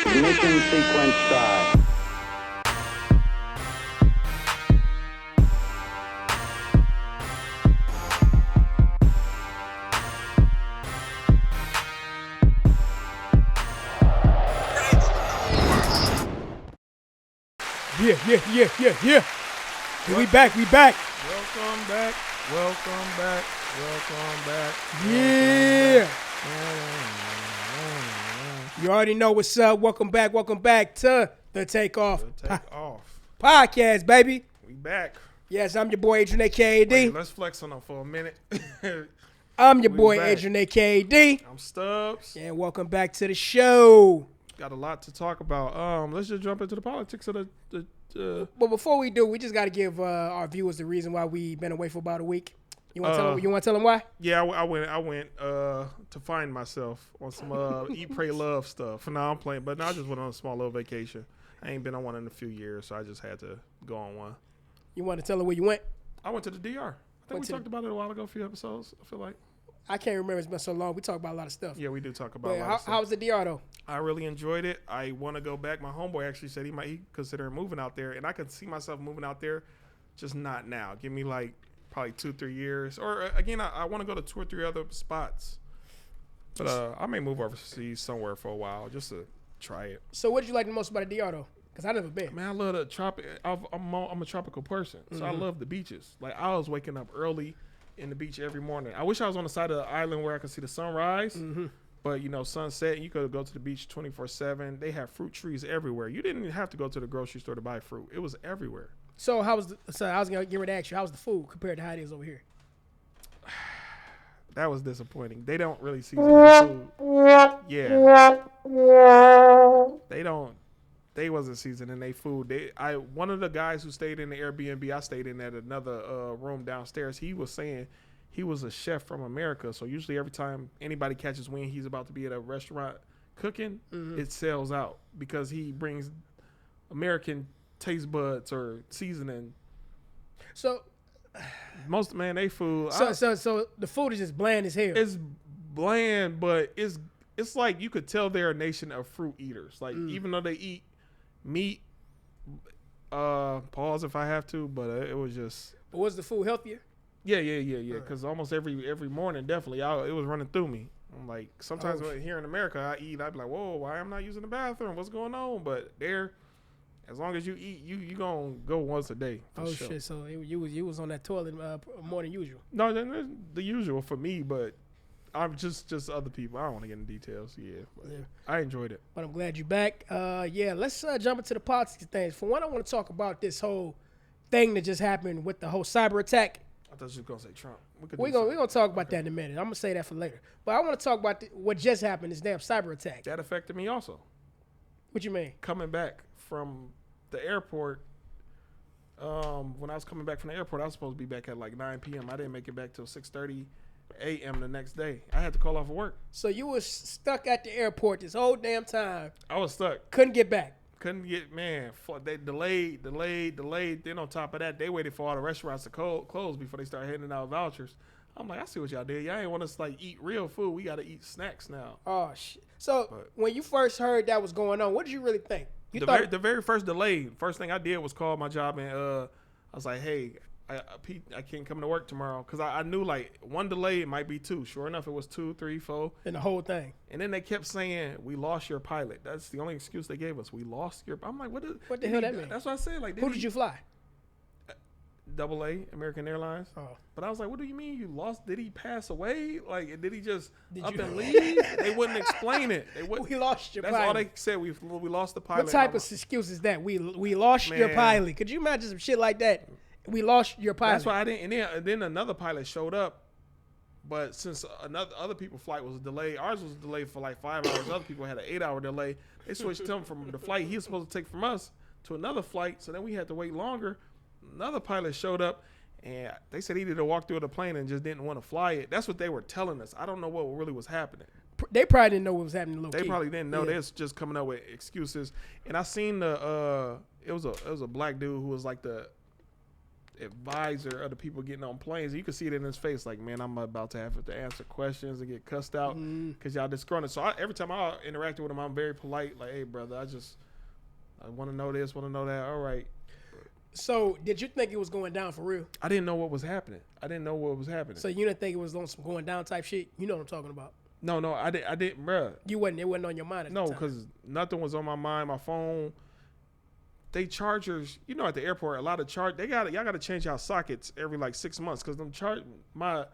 Ignition sequence start. Yeah. We back. Welcome back. Yeah. You already know what's up. Welcome back to the TakeOff podcast, baby. We back. Yes, I'm your boy adrianakaad. Wait, let's flex on them for a minute. I'm your We boy back. adrianakaad. I'm Stubbs. And welcome back to the show. Got a lot to talk about. Let's just jump into the politics of the But before we do, we just got to give our viewers the reason why we've been away for about a week. You want to tell them why? Yeah, I went to find myself on some eat, pray, love stuff. For now, I'm playing, but now I just went on a small little vacation. I ain't been on one in a few years, so I just had to go on one. You want to tell them where you went? I went to the DR. I think we talked about it a while ago, a few episodes, I feel like. I can't remember. It's been so long. We talk about a lot of stuff. Yeah, we do talk about But a lot of stuff. how was the DR, though? I really enjoyed it. I want to go back. My homeboy actually said he consider moving out there, and I could see myself moving out there, just not now. Give me like probably 2-3 years, or again, I want to go to 2 or 3 other spots. But I may move overseas somewhere for a while just to try it. So what did you like the most about the DR, though? Because I never been. Man, I love the tropic. I'm a tropical person, so I love the beaches. Like I was waking up early in the beach every morning. I wish I was on the side of the island where I could see the sunrise. But, sunset, you could go to the beach 24/7. They have fruit trees everywhere. You didn't even have to go to the grocery store to buy fruit. It was everywhere. So I was going to get ready to ask you, how's the food compared to how it is over here? That was disappointing. They don't really season their food. Yeah. They wasn't seasoning their food. One of the guys who stayed in the Airbnb I stayed in at another room downstairs, he was saying he was a chef from America. So usually every time anybody catches wind he's about to be at a restaurant cooking, it sells out because he brings American taste buds or seasoning. So They food. So the food is just bland as hell. It's bland, but it's like you could tell they're a nation of fruit eaters. Like even though they eat meat, pause if I have to, but it was just. But was the food healthier? Yeah. Because almost every morning, definitely, it was running through me. I'm like, sometimes here in America, I eat, I'd be like, whoa, why am I not using the bathroom? What's going on? But there, as long as you eat, you gonna go once a day. For sure. Shit! So you was on that toilet more than usual. No, the usual for me, but I'm just other people. I don't want to get into details. Yeah. I enjoyed it. But I'm glad you're back. Let's jump into the politics things. For one, I want to talk about this whole thing that just happened with the whole cyber attack. I thought you were gonna say Trump. We're gonna talk about that in a minute. I'm gonna say that for later. But I want to talk about what just happened. This damn cyber attack. That affected me also. What you mean? Coming back from the airport. When I was coming back from the airport, I was supposed to be back at like 9 p.m. I didn't make it back till 6:30 a.m. the next day. I had to call off of work. So you was stuck at the airport this whole damn time. I was stuck. Couldn't get back. They delayed. Then on top of that, they waited for all the restaurants to close before they started handing out vouchers. I'm like, I see what y'all did. Y'all ain't want us to like eat real food. We got to eat snacks now. Oh shit! So when you first heard that was going on, what did you really think? The very first delay, first thing I did was call my job and I was like, hey, Pete, I can't come to work tomorrow because I knew like one delay it might be 2. Sure enough, it was 2, 3, 4. And the whole thing. And then they kept saying, we lost your pilot. That's the only excuse they gave us. We lost your. I'm like, what the hell that mean? That's what I said. Like, who did you fly? AA, American Airlines. Oh. But I was like, what do you mean you lost? Did he pass away? Like, did he just and leave? They wouldn't explain it. We lost your pilot. That's all they said. We lost the pilot. What type of excuse is that? We lost your pilot. Could you imagine some shit like that? We lost your pilot. That's why I didn't. And then another pilot showed up. But since other people's flight was delayed, ours was delayed for like 5 hours. Other people had an 8-hour delay. They switched him from the flight he was supposed to take from us to another flight. So then we had to wait longer. Another pilot showed up, and they said he did a walk through the plane and just didn't want to fly it. That's what they were telling us. I don't know what really was happening. They probably didn't know what was happening. They probably didn't know. They was just coming up with excuses. And I seen it was a black dude who was like advisor of the people getting on planes. You can see it in his face, like, man, I'm about to have to answer questions and get cussed out because y'all disgruntled. So every time I interact with him, I'm very polite. Like, hey, brother, I want to know this, want to know that. All right. So did you think it was going down for real? I didn't know what was happening. So you didn't think it was on some going down type shit? You know what I'm talking about. No, I didn't, bruh. It wasn't on your mind at the time. No, because nothing was on my mind. My phone. They chargers, at the airport, a lot of y'all got to change out sockets every like 6 months because my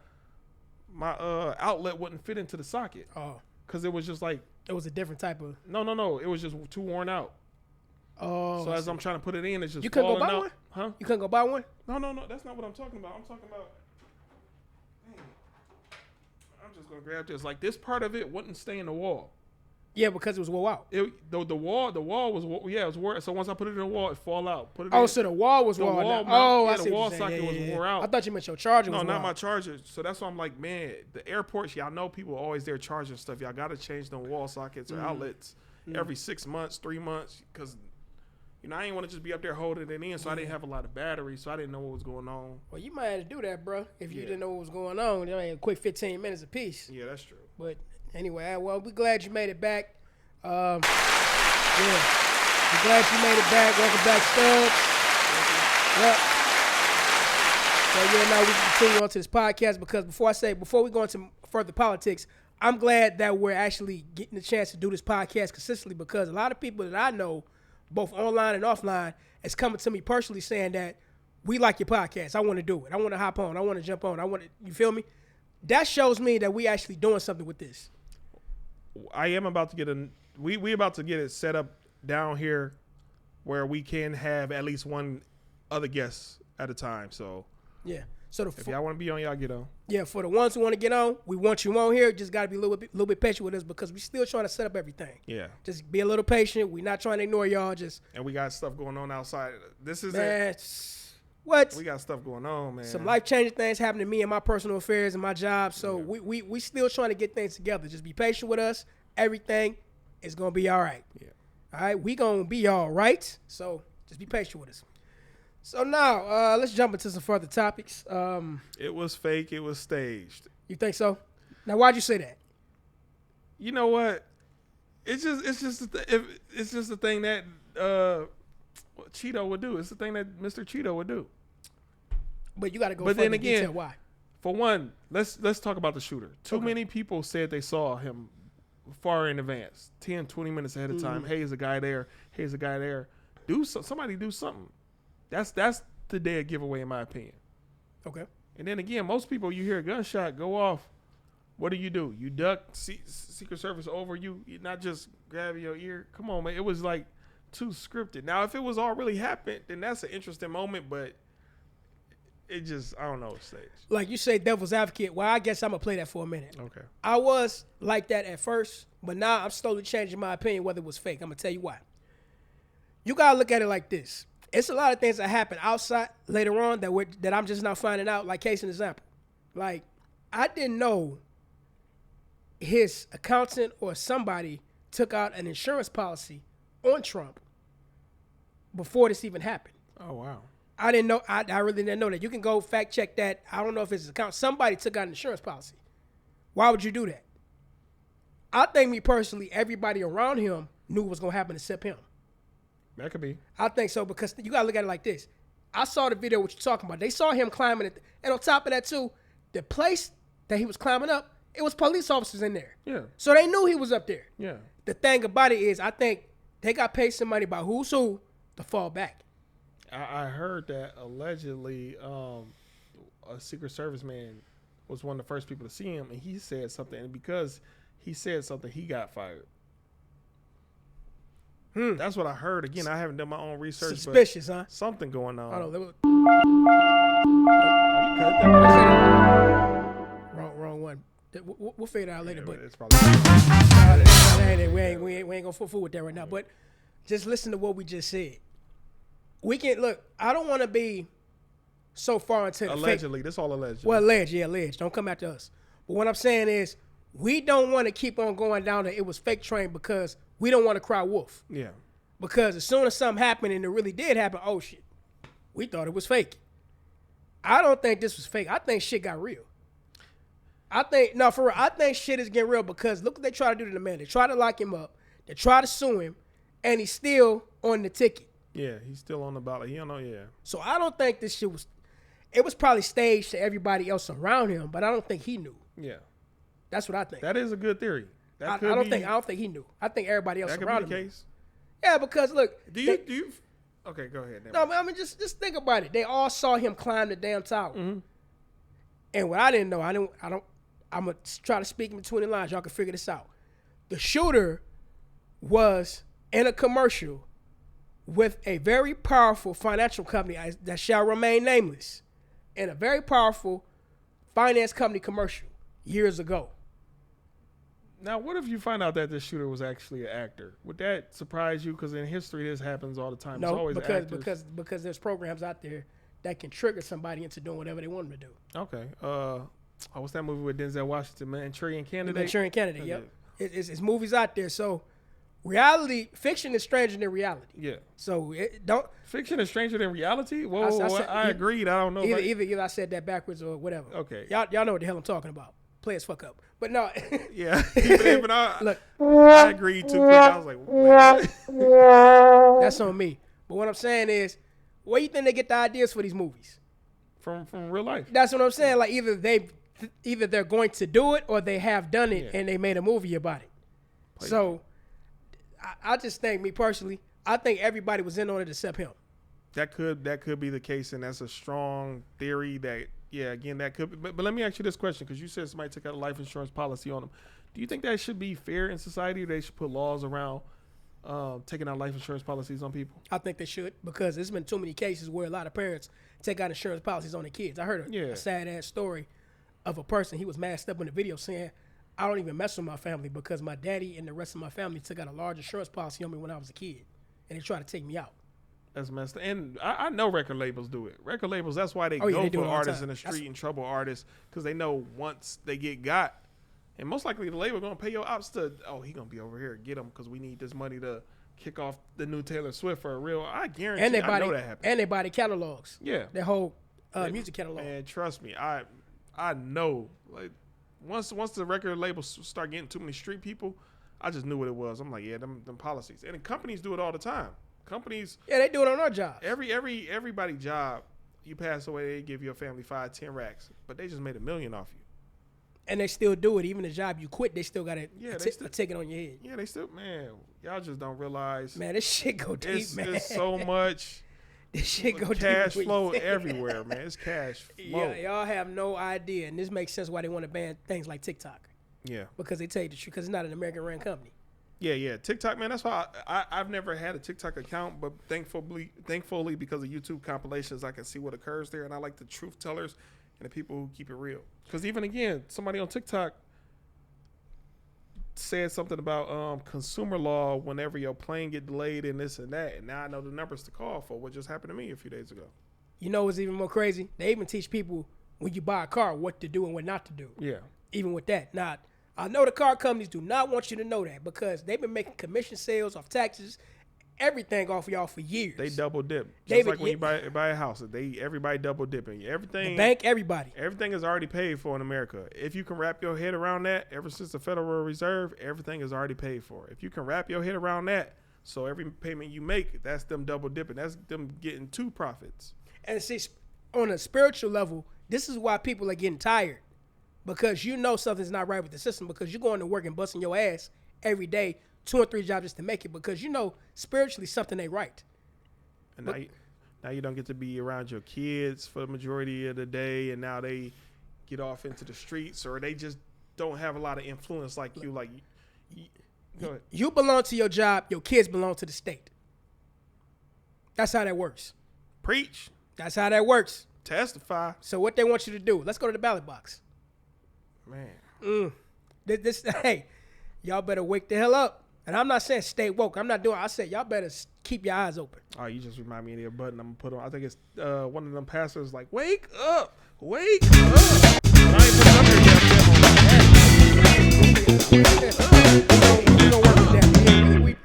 outlet wouldn't fit into the socket. Oh, because it was just like it was a different type of. No, it was just too worn out. Oh, so as I'm trying to put it in, it's just you couldn't go buy out. one, huh? You couldn't go buy one. No, that's not what I'm talking about. I'm talking about. Dang, I'm just gonna grab this. Like this part of it wouldn't stay in the wall. Yeah, because it was wore out. The wall was it was wore. So once I put it in the wall, it fall out. So the wall was worn out. I see the wall what you're socket saying. was wore out. I thought you meant your charger was No, worn not my out. charger. So that's why I'm like, man, the airports, y'all know people are always there charging stuff. Y'all got to change them wall sockets or outlets every 6 months, 3 months, because I ain't want to just be up there holding it in. So I didn't have a lot of battery, so I didn't know what was going on. Well, you might have to do that, bro. If you didn't know what was going on, a quick 15 minutes apiece. Yeah, that's true. But anyway, well, we're glad you made it back. We're glad you made it back. Welcome back, Stubbs. Yep. So now we can continue on to this podcast because before we go into further politics, I'm glad that we're actually getting the chance to do this podcast consistently because a lot of people that I know, both online and offline, is coming to me personally saying that we like your podcast. I want to do it. I want to hop on. I want to jump on. You feel me? That shows me that we actually doing something with this. I am about to get we about to get it set up down here where we can have at least one other guest at a time. So yeah. So if y'all want to be on, y'all get on. Yeah, for the ones who want to get on, we want you on here. Just got to be a little bit patient with us because we still trying to set up everything. Yeah. Just be a little patient. We're not trying to ignore y'all. And we got stuff going on outside. This is what? We got stuff going on, man. Some life-changing things happening to me in my personal affairs and my job. So we still trying to get things together. Just be patient with us. Everything is going to be all right. Yeah. All right? We going to be all right. So just be patient with us. So now, let's jump into some further topics. It was fake. It was staged. You think so? Now, why'd you say that? You know what? It's just the thing that Cheeto would do. It's the thing that Mr. Cheeto would do. But you got to go further detail why. For one, let's talk about the shooter. Too many people said they saw him far in advance, 10, 20 minutes ahead of time. Hey, there's a guy there. Hey, there's a guy there. Somebody do something. That's the dead giveaway in my opinion. Okay. And then again, most people, you hear a gunshot go off, what do? You duck, Secret Service over you, not just grabbing your ear. Come on, man. It was like too scripted. Now, if it was all really happened, then that's an interesting moment, but it just, I don't know, stage. Like you say, devil's advocate. Well, I guess I'm going to play that for a minute. Okay. I was like that at first, but now I'm slowly changing my opinion whether it was fake. I'm going to tell you why. You got to look at it like this. It's a lot of things that happen outside later on that I'm just now finding out, like case in example. Like, I didn't know his accountant or somebody took out an insurance policy on Trump before this even happened. Oh, wow. I didn't know. I really didn't know that. You can go fact check that. I don't know if it's his account. Somebody took out an insurance policy. Why would you do that? I think me personally, everybody around him knew what was going to happen except him. That could be. I think so because you got to look at it like this. I saw the video what you're talking about. They saw him climbing it. And on top of that, too, the place that he was climbing up, it was police officers in there. Yeah. So they knew he was up there. Yeah. The thing about it is I think they got paid some money by who's who to fall back. I heard that allegedly a Secret Service man was one of the first people to see him, and he said something. And because he said something, he got fired. That's what I heard. Again, I haven't done my own research. Suspicious, but huh? Something going on. Hold on. Wrong one. We'll figure it out later. But it's probably we ain't gonna fool with that right now. But just listen to what we just said. We can look. I don't want to be so far into the allegedly. Fake. This all alleged. Well, alleged. Don't come after us. But what I'm saying is, we don't want to keep on going down the it was fake train because we don't want to cry wolf. Yeah. Because as soon as something happened and it really did happen, oh shit, we thought it was fake. I don't think this was fake. I think shit got real. For real, I think shit is getting real because look what they try to do to the man. They try to lock him up. They try to sue him, and he's still on the ticket. Yeah, he's still on the ballot. He don't know, yeah. So I don't think this shit was. It was probably staged to everybody else around him, but I don't think he knew. Yeah. That's what I think. That is a good theory. I don't think he knew. I think everybody else that around could be him. the case. Yeah, because look. Do you? Okay, go ahead. No, I mean just think about it. They all saw him climb the damn tower. Mm-hmm. And what I didn't know, I'm gonna try to speak in between the lines. Y'all can figure this out. The shooter was in a commercial with a very powerful financial company that shall remain nameless, in a very powerful finance company commercial years ago. Now, what if you find out that this shooter was actually an actor? Would that surprise you? Because in history, this happens all the time. No, it's always because there's programs out there that can trigger somebody into doing whatever they want them to do. Okay. What's that movie with Denzel Washington, Manchurian Candidate? Manchurian Candidate, yep. It's movies out there. So fiction is stranger than reality. Yeah. So Fiction is stranger than reality? Whoa, I agreed. I don't know. Either I said that backwards or whatever. Okay. Y'all know what the hell I'm talking about. Play as fuck up. But no. Yeah. Look. I agreed too quick. I was like, wait. That's on me. But what I'm saying is, where you think they get the ideas for these movies? From real life. That's what I'm saying. Like either they're going to do it or they have done it and they made a movie about it. So I just think, me personally, I think everybody was in on it except him. That could be the case, and that's a strong theory that, yeah, again, that could be. But let me ask you this question, because you said somebody took out a life insurance policy on them. Do you think that should be fair in society, or they should put laws around taking out life insurance policies on people? I think they should, because there's been too many cases where a lot of parents take out insurance policies on their kids. I heard a sad-ass story of a person. He was masked up in the video saying, I don't even mess with my family because my daddy and the rest of my family took out a large insurance policy on me when I was a kid, and they tried to take me out. That's messed up. And I know record labels do it. Record labels, that's why they go for artists in the street and trouble artists, because they know once they get got, and most likely the label going to pay your ops to, he going to be over here, get them, because we need this money to kick off the new Taylor Swift for a real. I guarantee I know that happens. And they buy the catalogs. Yeah. Their whole music catalog. And trust me, I know. Like once the record labels start getting too many street people, I just knew what it was. I'm like, yeah, them policies. And the companies do it all the time. Companies, they do it on our jobs. Everybody job, you pass away, they give your family 5-10 racks, but they just made $1 million off you. And they still do it. Even the job you quit, they still got a ticket on your head. Yeah, they still, man, y'all just don't realize. Man, this shit go deep, man. It's so much. This shit go cash deep. flow everywhere, man. It's cash flow. Yeah, y'all have no idea, and this makes sense why they want to ban things like TikTok. Yeah. Because they tell you the truth, because it's not an American-run company. Yeah. TikTok, man, that's why I've never had a TikTok account, but thankfully, because of YouTube compilations, I can see what occurs there, and I like the truth tellers and the people who keep it real. Because even, again, somebody on TikTok said something about consumer law whenever your plane get delayed and this and that, and now I know the numbers to call for what just happened to me a few days ago. You know what's even more crazy? They even teach people when you buy a car what to do and what not to do. Yeah. Even with that. Now, I know the car companies do not want you to know that because they've been making commission sales off taxes, everything off of y'all for years. They double dip. Just like when you buy a house, everybody double dipping. Everything. The bank, everybody. Everything is already paid for in America. If you can wrap your head around that, ever since the Federal Reserve, everything is already paid for. If you can wrap your head around that, so every payment you make, that's them double dipping. That's them getting two profits. And see, on a spiritual level, this is why people are getting tired. Because you know something's not right with the system, because you're going to work and busting your ass every day, 2 or 3 jobs just to make it, because you know spiritually something ain't right. And now you don't get to be around your kids for the majority of the day, and now they get off into the streets, or they just don't have a lot of influence like you. Like, go ahead. You belong to your job, your kids belong to the state. That's how that works. Preach. That's how that works. Testify. So what they want you to do, let's go to the ballot box. Man. Hey, y'all better wake the hell up. And I'm not saying stay woke. I said y'all better keep your eyes open. Oh, you just remind me of the button I'm going to put on. I think it's one of them pastors like, wake up. Wake up. I ain't put it up here yet.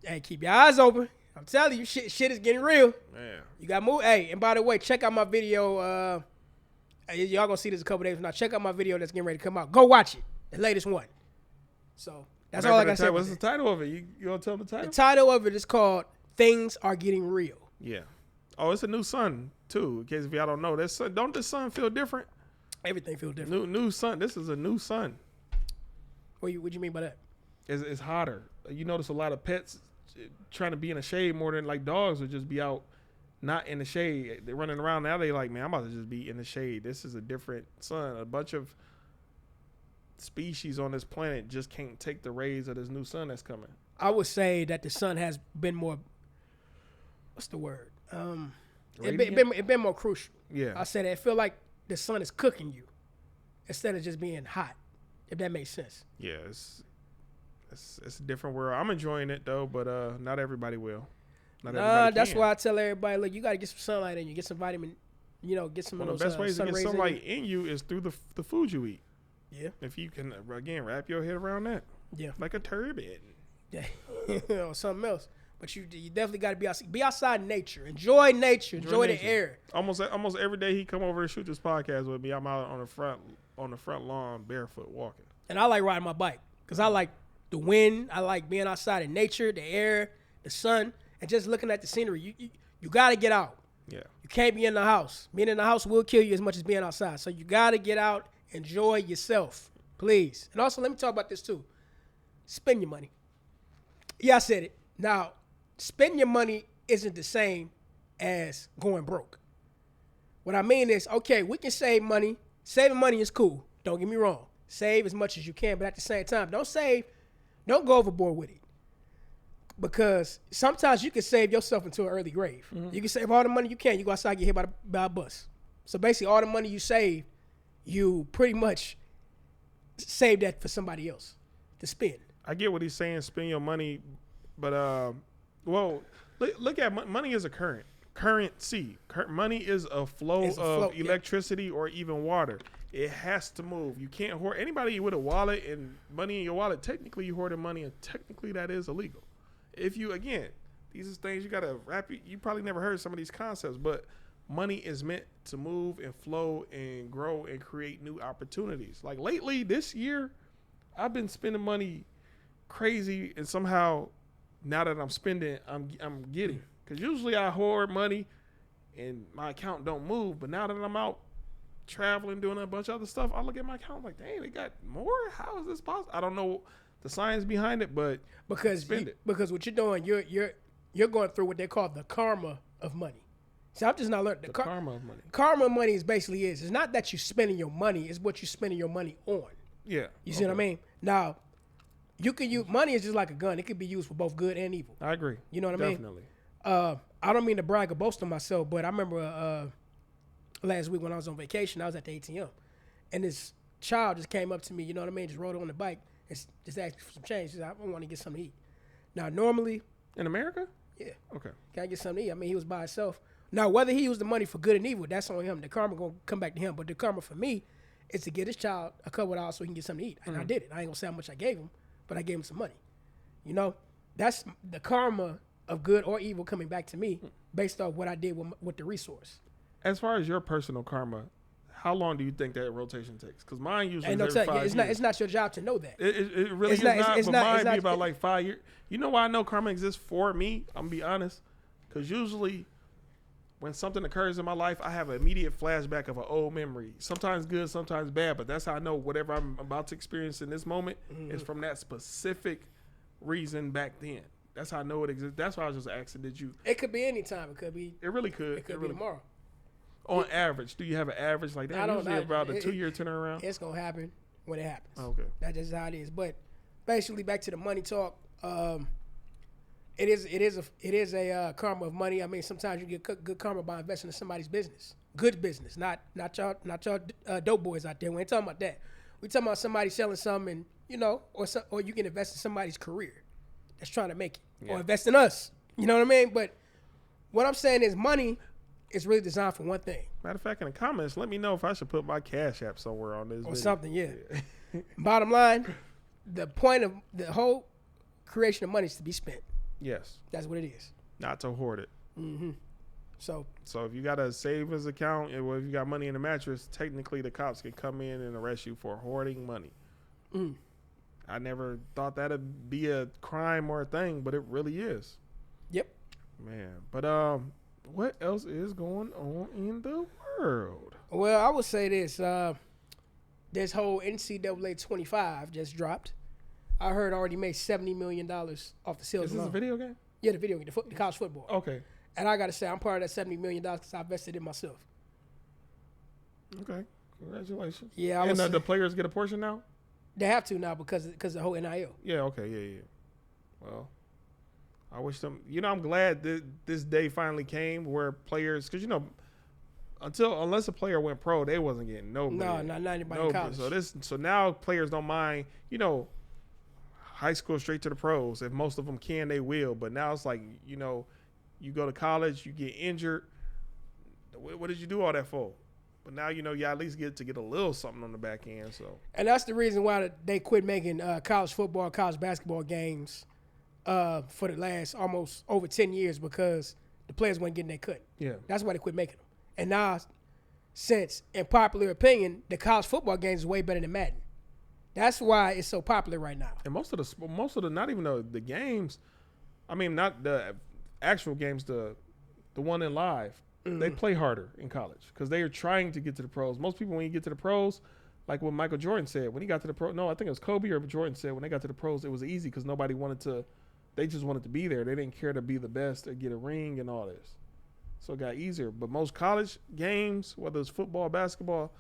Hey, keep your eyes open. I'm telling you, shit is getting real. Man. You got move. Hey, and by the way, check out my video. Y'all gonna see this in a couple days from now. Check out my video that's getting ready to come out. Go watch it, the latest one. So that's all I got to say. What's the title of it? You gonna tell them the title? The title of it is called "Things Are Getting Real." Yeah. Oh, it's a new sun too. In case if y'all don't know, don't the sun feel different? Everything feels different. New sun. This is a new sun. What you mean by that? It's hotter. You notice a lot of pets trying to be in the shade more than like dogs would just be out, not in the shade. They're running around now. They like, man, I'm about to just be in the shade. This is a different sun. A bunch of species on this planet just can't take the rays of this new sun that's coming. I would say that the sun has been more. What's the word? It been more crucial. Yeah. I said it feel like the sun is cooking you instead of just being hot. If that makes sense. Yeah, it's a different world. I'm enjoying it though, but not everybody will. That's why I tell everybody, look, you got to get some sunlight in you, get some vitamin, get some of those. The best ways to get sunlight in you is through the food you eat. Yeah. If you can again wrap your head around that. Yeah. Like a turban. Yeah. Or something else. But you definitely got to be outside in nature. Enjoy nature. Enjoy the air. Almost every day he come over to shoot this podcast with me. I'm out on the front lawn barefoot walking. And I like riding my bike because I like the wind. I like being outside in nature, the air, the sun, and just looking at the scenery. You got to get out. Yeah. You can't be in the house. Being in the house will kill you as much as being outside. So you got to get out, enjoy yourself, please. And also, let me talk about this too. Spend your money. Yeah, I said it. Now, spending your money isn't the same as going broke. What I mean is, okay, we can save money. Saving money is cool. Don't get me wrong. Save as much as you can, but at the same time, don't go overboard with it. Because sometimes you can save yourself into an early grave. Mm-hmm. You can save all the money you can. You go outside, get hit by a bus. So basically, all the money you save, you pretty much save that for somebody else to spend. I get what he's saying, spend your money, but look at money is a currency. Money is a flow of electricity or even water. It has to move. You can't hoard. Anybody with a wallet and money in your wallet, technically you hoarding money, and technically that is illegal. If you, again, these are things you got to wrap. You probably never heard some of these concepts, but money is meant to move and flow and grow and create new opportunities. Like lately, this year, I've been spending money crazy, and somehow now that I'm spending, I'm getting. Because usually I hoard money and my account don't move, but now that I'm out traveling, doing a bunch of other stuff, I look at my account like, dang, they got more? How is this possible? I don't know the science behind it, but because what you're doing, you're going through what they call the karma of money. See, I'm just not learning the karma of money. Karma of money it's not that you're spending your money, it's what you're spending your money on. Yeah. You see what I mean? Now, you can use money is just like a gun. It can be used for both good and evil. I agree. You know what I mean? Definitely. I don't mean to brag or boast on myself, but I remember last week when I was on vacation, I was at the ATM, and this child just came up to me, you know what I mean, just rode on the bike and just asked me for some change. She said, I want to get something to eat. Now, normally... In America? Yeah. Okay. Can I get something to eat? I mean, he was by himself. Now, whether he used the money for good and evil, that's on him. The karma going to come back to him. But the karma for me is to get this child a couple of hours so he can get something to eat. And I did it. I ain't going to say how much I gave him, but I gave him some money. You know, that's the karma of good or evil coming back to me based off what I did with the resource. As far as your personal karma, how long do you think that rotation takes? Because mine usually is every 5 years. It's not your job to know that. It really is not, but mine be about like 5 years. You know why I know karma exists for me? I'm going to be honest. Because usually when something occurs in my life, I have an immediate flashback of an old memory. Sometimes good, sometimes bad, but that's how I know whatever I'm about to experience in this moment is from that specific reason back then. That's how I know it exists. That's why I was just asking, did you... It could be any time. It could be... It really could. It could be tomorrow. On average, do you have an average like that? Usually about a 2-year turnaround. It's gonna happen when it happens. Okay, that's just how it is. But basically, back to the money talk. It is a karma of money. I mean, sometimes you get good karma by investing in somebody's business, good business, not y'all dope boys out there. We ain't talking about that. We talking about somebody selling something, or you can invest in somebody's career that's trying to make it, or invest in us. You know what I mean? But what I'm saying is money. It's really designed for one thing. Matter of fact, in the comments, let me know if I should put my Cash App somewhere on this or video. Something, yeah. Bottom line, the point of the whole creation of money is to be spent. Yes. That's what it is. not to hoard it. Mm-hmm. So if you got a savings account, or if you got money in the mattress, technically the cops can come in and arrest you for hoarding money. mm. I never thought that'd be a crime or a thing, but it really is. Yep. Man, but what else is going on in the world? Well, I would say this. This whole NCAA 25 just dropped. I heard already made $70 million off the sales. Is this a video game? Yeah, the video game, the college football. Okay. And I got to say, I'm part of that $70 million because I invested in myself. Okay. Congratulations. Yeah. And the players get a portion now? They have to now because of the whole NIL. Yeah, okay. Yeah. Well, I wish them. I'm glad that this day finally came where players, because unless a player went pro, they wasn't getting no bread. No, not anybody in college. So now players don't mind. High school straight to the pros. If most of them can, they will. But now it's like you go to college, you get injured. What did you do all that for? But now you at least get a little something on the back end. So. And that's the reason why they quit making college football, college basketball games for the last almost over 10 years because the players weren't getting their cut. Yeah. That's why they quit making them. And now, since in popular opinion, the college football games is way better than Madden. That's why it's so popular right now. And most of the not even the games, I mean not the actual games, the one in live, they play harder in college because they are trying to get to the pros. Most people when you get to the pros, like what Michael Jordan said when he got to the pro. No, I think it was Kobe or Jordan said when they got to the pros it was easy because nobody wanted to. They just wanted to be there. They didn't care to be the best or get a ring and all this. So it got easier. But most college games, whether it's football, basketball,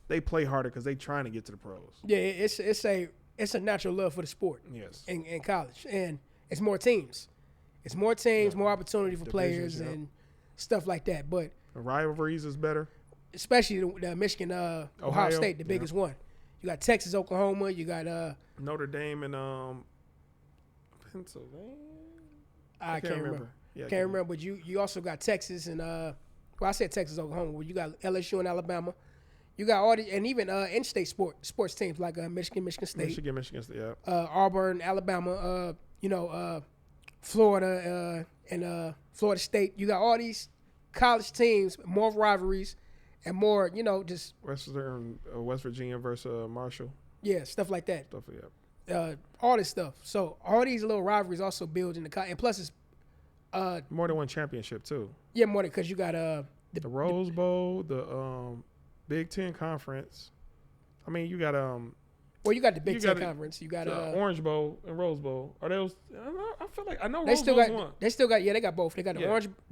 they play harder because they trying to get to the pros. Yeah, it's a natural love for the sport. Yes. In college, and it's more teams. It's more teams, more opportunity for players and stuff like that. But the rivalries is better. Especially the Michigan, Ohio State, the biggest one. You got Texas, Oklahoma. You got Notre Dame and Pennsylvania. I can't remember. Yeah, can't remember. But you also got Texas and I said Texas, Oklahoma. Well, you got LSU and Alabama. You got all the and even in-state sports teams like Michigan State, Michigan State, yeah. Auburn, Alabama, Florida and Florida State. You got all these college teams, more rivalries, and more just West Virginia versus Marshall. Yeah, stuff like that. Stuff like that. All this stuff. So all these little rivalries also build in the and plus it's more than one championship too. Yeah, more than because you got the Rose Bowl, the Big Ten Conference. I mean, you got well, you got the Big Ten Conference. You got Orange Bowl and Rose Bowl. Are those? I feel like I know they Rose still Bowl's got. one. They still got. Yeah, they got both. They got the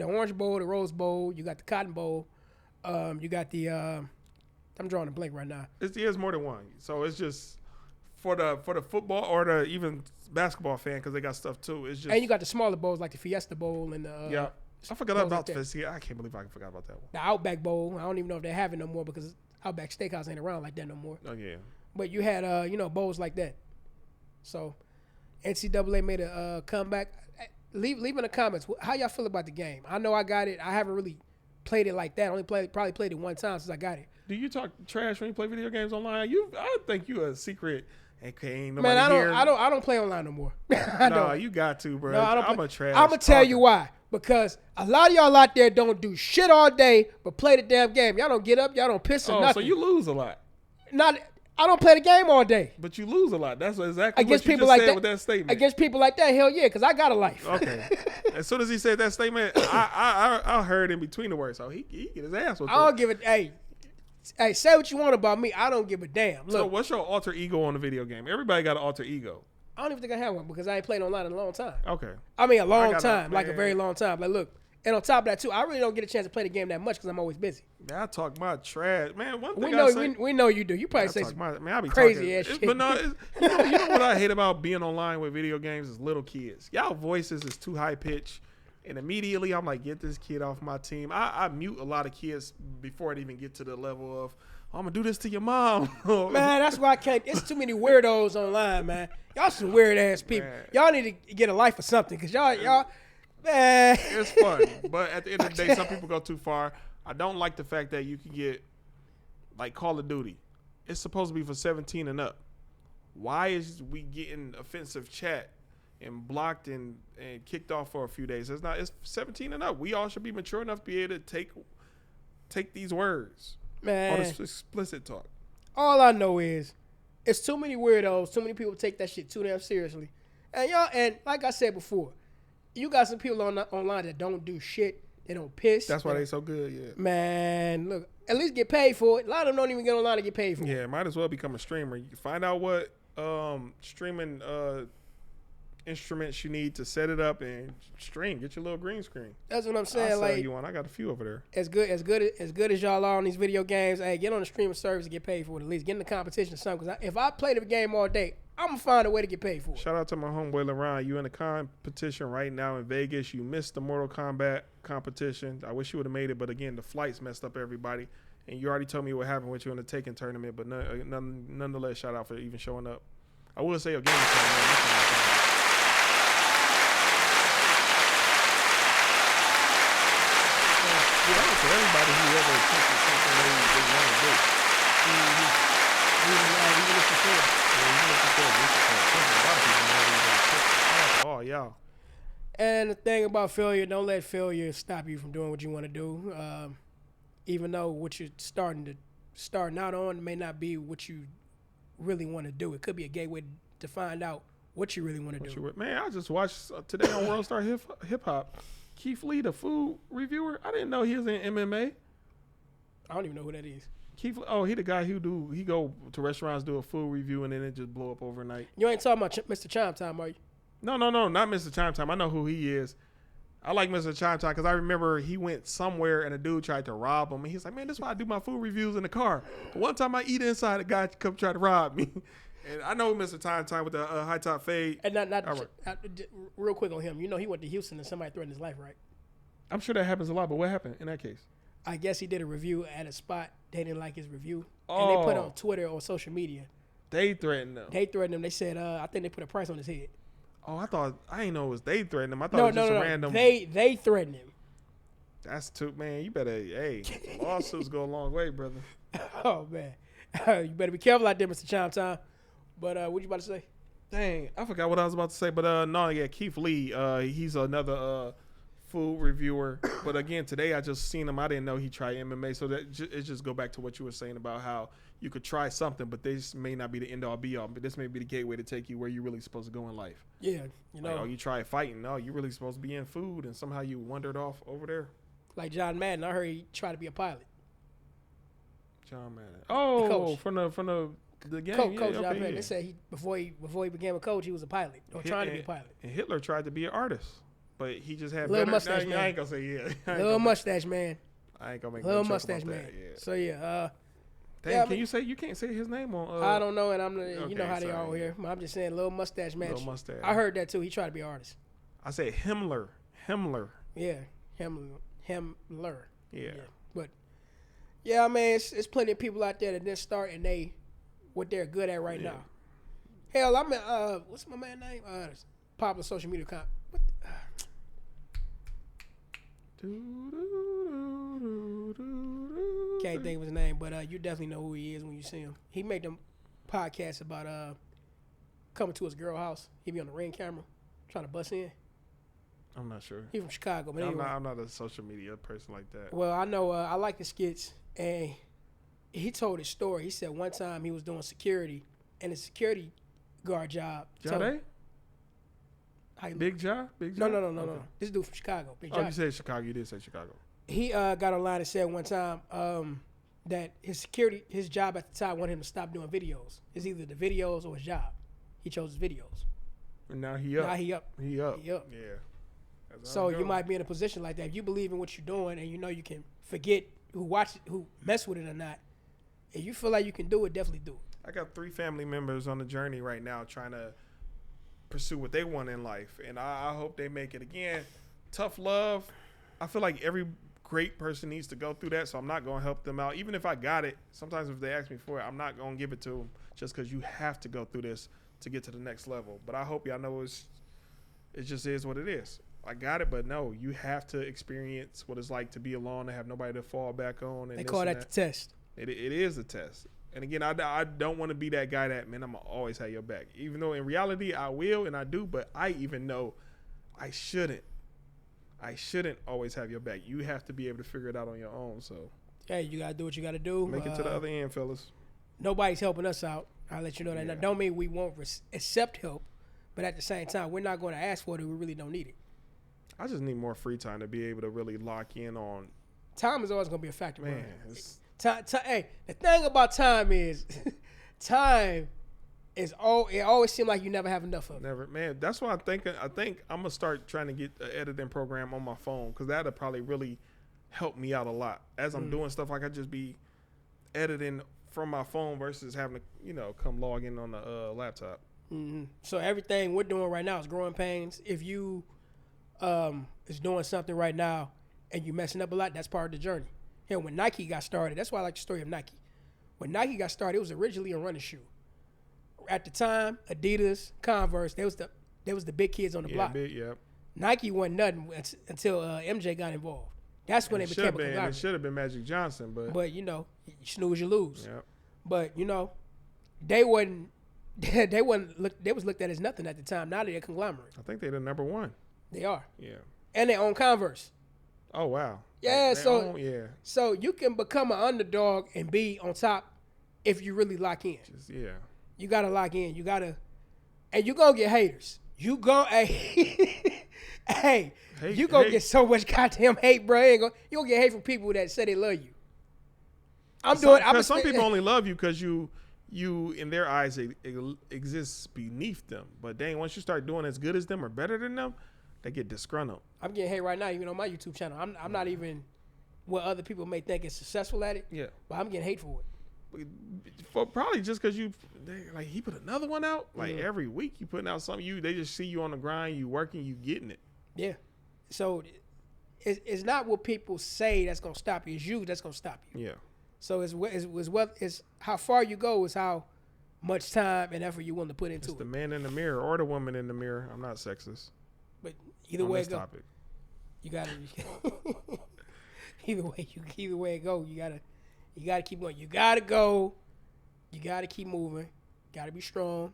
Orange Bowl, the Rose Bowl. You got the Cotton Bowl. You got the. I'm drawing a blank right now. It's more than one. So it's just for the football or the even basketball fan because they got stuff too. It's just and you got the smaller bowls like the Fiesta Bowl and the. I forgot about the Fiesta. I can't believe I forgot about that one. The Outback Bowl. I don't even know if they have it no more because Outback Steakhouse ain't around like that no more. Oh yeah. But you had bowls like that. So NCAA made a comeback. Leave in the comments how y'all feel about the game. I know I got it. I haven't really played it like that. Probably played it one time since I got it. Do you talk trash when you play video games online? I think you a secret. Ain't nobody Man, here. I don't play online no more. No, you got to, bro. No, I'm a trash. I'm gonna tell you why. Because a lot of y'all out there don't do shit all day, but play the damn game. Y'all don't get up. Y'all don't piss or nothing. So you lose a lot. I don't play the game all day. But you lose a lot. That's exactly against what you people just like said that, with that statement. Against people like that, hell yeah, because I got a life. Okay. As soon as he said that statement, I heard in between the words. So he get his ass with I don't give a hey, say what you want about me. I don't give a damn. Look, so what's your alter ego on the video game? Everybody got an alter ego. I don't even think I have one because I ain't played online in a long time. Okay. I mean a long time, like a very long time. Like look. And on top of that, too, I really don't get a chance to play the game that much because I'm always busy. Man, I talk my trash. Man, one thing we know you do. You probably say some I be crazy ass shit. But no, you know what I hate about being online with video games is little kids. Y'all voices is too high pitched. And immediately I'm like, get this kid off my team. I mute a lot of kids before it even get to the level of, I'm going to do this to your mom. Man, that's why I can't. It's too many weirdos online, man. Y'all some weird ass people. Man. Y'all need to get a life or something because y'all. Man. It's fun, but at the end of the day, some people go too far. I don't like the fact that you can get, like Call of Duty. It's supposed to be for 17 and up. Why is we getting offensive chat and blocked and kicked off for a few days. It's 17 and up. We all should be mature enough to be able to take these words. Man. All this explicit talk. All I know is it's too many weirdos, too many people take that shit too damn seriously. And like I said before, you got some people online that don't do shit. They don't piss. That's why they so good, yeah. Man, look, at least get paid for it. A lot of them don't even get online to get paid for it. Yeah, might as well become a streamer. You can find out what streaming instruments you need to set it up and stream. Get your little green screen. That's what I'm saying. I'll like, sell you one. I got a few over there. As good as y'all are on these video games, hey, get on the streaming service and get paid for it. At least get in the competition or something. Because if I play the game all day, I'm gonna find a way to get paid for it. Shout out to my homeboy LaRon. You in the competition right now in Vegas. You missed the Mortal Kombat competition. I wish you would have made it, but again, the flights messed up everybody. And you already told me what happened with you in the Taken tournament, but nonetheless, shout out for even showing up. I will say your game tournament. For everybody who ever attempted something they want to do. Oh, y'all. And the thing about failure, don't let failure stop you from doing what you want to do. Even though what you're starting out on may not be what you really want to do. It could be a gateway to find out what you really want to do. Man, I just watched today on World Star Hip Hop. Keith Lee, the food reviewer. I didn't know he was in MMA. I don't even know who that is. Keith, he the guy who he go to restaurants, do a food review, and then it just blow up overnight. You ain't talking about Mr. Chime Time, are you? No, not Mr. Chime Time. I know who he is. I like Mr. Chime Time because I remember he went somewhere and a dude tried to rob him, and he's like, "Man, this is why I do my food reviews in the car." But one time I eat inside, a guy come try to rob me, and I know Mr. Chime Time with the high top fade. And real quick on him, you know he went to Houston and somebody threatened his life, right? I'm sure that happens a lot, but what happened in that case? I guess he did a review at a spot. They didn't like his review. And they put it on Twitter or social media. They threatened him. They said, I think they put a price on his head. Oh, I didn't know it was they threatened him. I thought it was just a random. They threatened him. That's too, man. You better, lawsuits go a long way, brother. Oh, man. You better be careful out there, Mr. Chime Time. But what you about to say? Dang, I forgot what I was about to say. But Keith Lee, he's another food reviewer. But again, today I just seen him. I didn't know he tried MMA. So that it just go back to what you were saying about how you could try something, but this may not be the end all be all. But this may be the gateway to take you where you're really supposed to go in life. Yeah, you know. Like, you try fighting. No, you're really supposed to be in food, and somehow you wandered off over there. Like John Madden, I heard he tried to be a pilot. John Madden. Oh, from the game. Coach John Madden. They said before he became a coach, he was a pilot or trying to be a pilot. And Hitler tried to be an artist. But he just had little better mustache man. I ain't gonna say yeah. Little mustache man. I ain't gonna make little no mustache about man. That, yeah. So yeah. Dang, you can't say his name on? I don't know, and you know how sorry. they are here. I'm just saying, little mustache man. Little mustache. I heard that too. He tried to be an artist. I said Himmler. Yeah, Himmler. Yeah. But yeah, I mean, it's plenty of people out there that didn't start and they what they're good at right now. Hell, I'm what's my man's name? Popular social media account. Can't think of his name, but you definitely know who he is when you see him. He made them podcasts about coming to his girl house. He be on the Ring camera trying to bust in. I'm not sure. He from Chicago, but anyway. I'm not a social media person like that. Well, I know I like the skits, and he told his story. He said one time he was doing security, and the security guard job. Big job? No. Okay. This dude from Chicago. Big job. You said Chicago. You did say Chicago. He got online and said one time that his job at the time wanted him to stop doing videos. It's either the videos or his job. He chose his videos. And now he up. He up. Yeah. So you might be in a position like that. If you believe in what you're doing and you know you can forget who mess with it or not, if you feel like you can do it, definitely do it. I got 3 family members on the journey right now trying to pursue what they want in life, and I hope they make it. Again, tough love. I feel like every great person needs to go through that, so I'm not going to help them out. Even if I got it, sometimes if they ask me for it, I'm not going to give it to them just because you have to go through this to get to the next level. But I hope y'all know it just is what it is. I got it, but no, you have to experience what it's like to be alone and have nobody to fall back on. And they call that the test. It is a test. And again, I don't want to be that guy that, man, I'm going to always have your back. Even though in reality I will and I do, but I even know I shouldn't. I shouldn't always have your back. You have to be able to figure it out on your own. So, hey, you got to do what you got to do. make it to the other end, fellas. Nobody's helping us out. I'll let you know that. Yeah. Now, don't mean we won't accept help, but at the same time, we're not going to ask for it if we really don't need it. I just need more free time to be able to really lock in on. Time is always going to be a factor, Man, bro. Hey, the thing about time is, time is it always seems like you never have enough of it. Never, man. That's why I think I'm gonna start trying to get an editing program on my phone because that'll probably really help me out a lot as I'm doing stuff. Like I just be editing from my phone versus having to come log in on the laptop. Mm-hmm. So everything we're doing right now is growing pains. If you is doing something right now and you messing up a lot, that's part of the journey. Hell, when Nike got started, that's why I like the story of Nike. When Nike got started, it was originally a running shoe. At the time, Adidas, Converse, they was the big kids on the block. Yeah. Nike wasn't nothing until MJ got involved. That's when it became a conglomerate. It should have been Magic Johnson, but you snooze, you lose. Yep. But they wasn't. They was looked at as nothing at the time. Now they're a conglomerate. I think they're the number one. They are. Yeah. And they own Converse. Oh wow. Yeah. Yeah. So you can become an underdog and be on top if you really lock in. Yeah. You gotta lock in. You gotta, and you gonna get haters. You gonna you gonna get so much goddamn hate, bro. You gonna get hate from people that say they love you. Because some people only love you because you in their eyes exist beneath them. But dang, once you start doing as good as them or better than them, they get disgruntled. I'm getting hate right now, even on my YouTube channel. I'm not even what other people may think is successful at it. Yeah. But I'm getting hate for it. Probably just because he put another one out like every week. You putting out something. They just see you on the grind. You working. You getting it. Yeah. So it's not what people say that's gonna stop you. It's you that's gonna stop you. Yeah. So it's how far you go is how much time and effort you want to put into it's it. The man in the mirror or the woman in the mirror. I'm not sexist. But either on way this it go, topic. you gotta. either way it go, you gotta keep going. You gotta go. You gotta keep moving. Gotta be strong,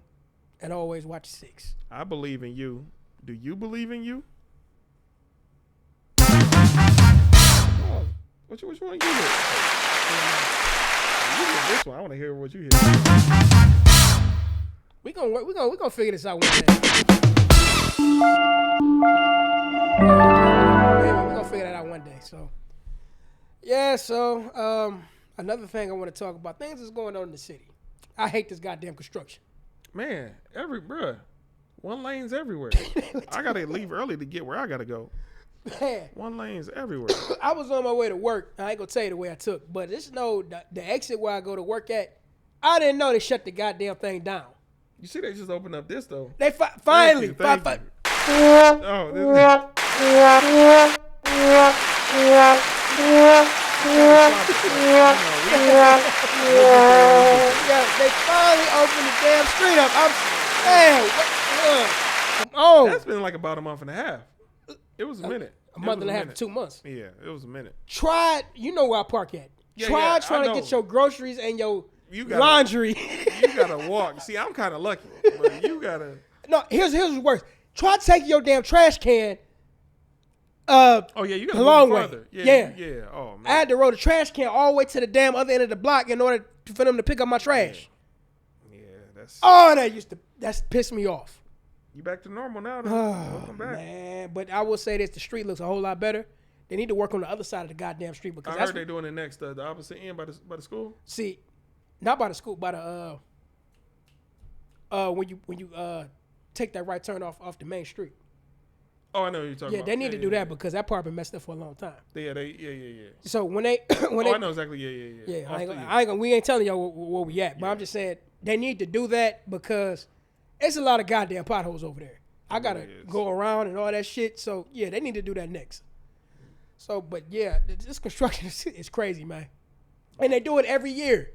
and always watch the six. I believe in you. Do you believe in you? Which one you hit? You hit this one. I want to hear what you hit. We gonna figure this out one day. Yeah, we gonna figure that out one day. So yeah. So another thing I want to talk about, things that's going on in the city. I hate this goddamn construction. Man, bruh, one lane's everywhere. I gotta leave early to get where I gotta go. Man, one lane's everywhere. I was on my way to work. I ain't gonna tell you the way I took, but just know the exit where I go to work at, I didn't know they shut the goddamn thing down. You see, they just opened up this though. They finally. Thank you. Oh, yeah, they finally opened the damn street up. Come on. That's been like about a month and a half. It was a minute. A month and a half to 2 months. Yeah, it was a minute. You know where I park at. Trying to get your groceries and your laundry. You gotta walk. See, I'm kind of lucky, but you gotta. No, here's what's worse. Try to take your damn trash can. You gotta the long move way. further. Yeah. Oh man. I had to roll the trash can all the way to the damn other end of the block in order for them to pick up my trash. Yeah, that's. Oh, that's pissed me off. You back to normal now, though. Welcome back. Man, but I will say this: the street looks a whole lot better. They need to work on the other side of the goddamn street because I heard they're doing it next, the opposite end by the school. See, not by the school, by the when you take that right turn off the main street. Oh, I know what you're talking about. They need to do that because that part been messed up for a long time. Yeah. So when they I know exactly. Yeah. We ain't telling y'all where we at, but I'm just saying they need to do that because it's a lot of goddamn potholes over there. I gotta go around and all that shit. So yeah, they need to do that next. So, but yeah, this construction is crazy, man. And they do it every year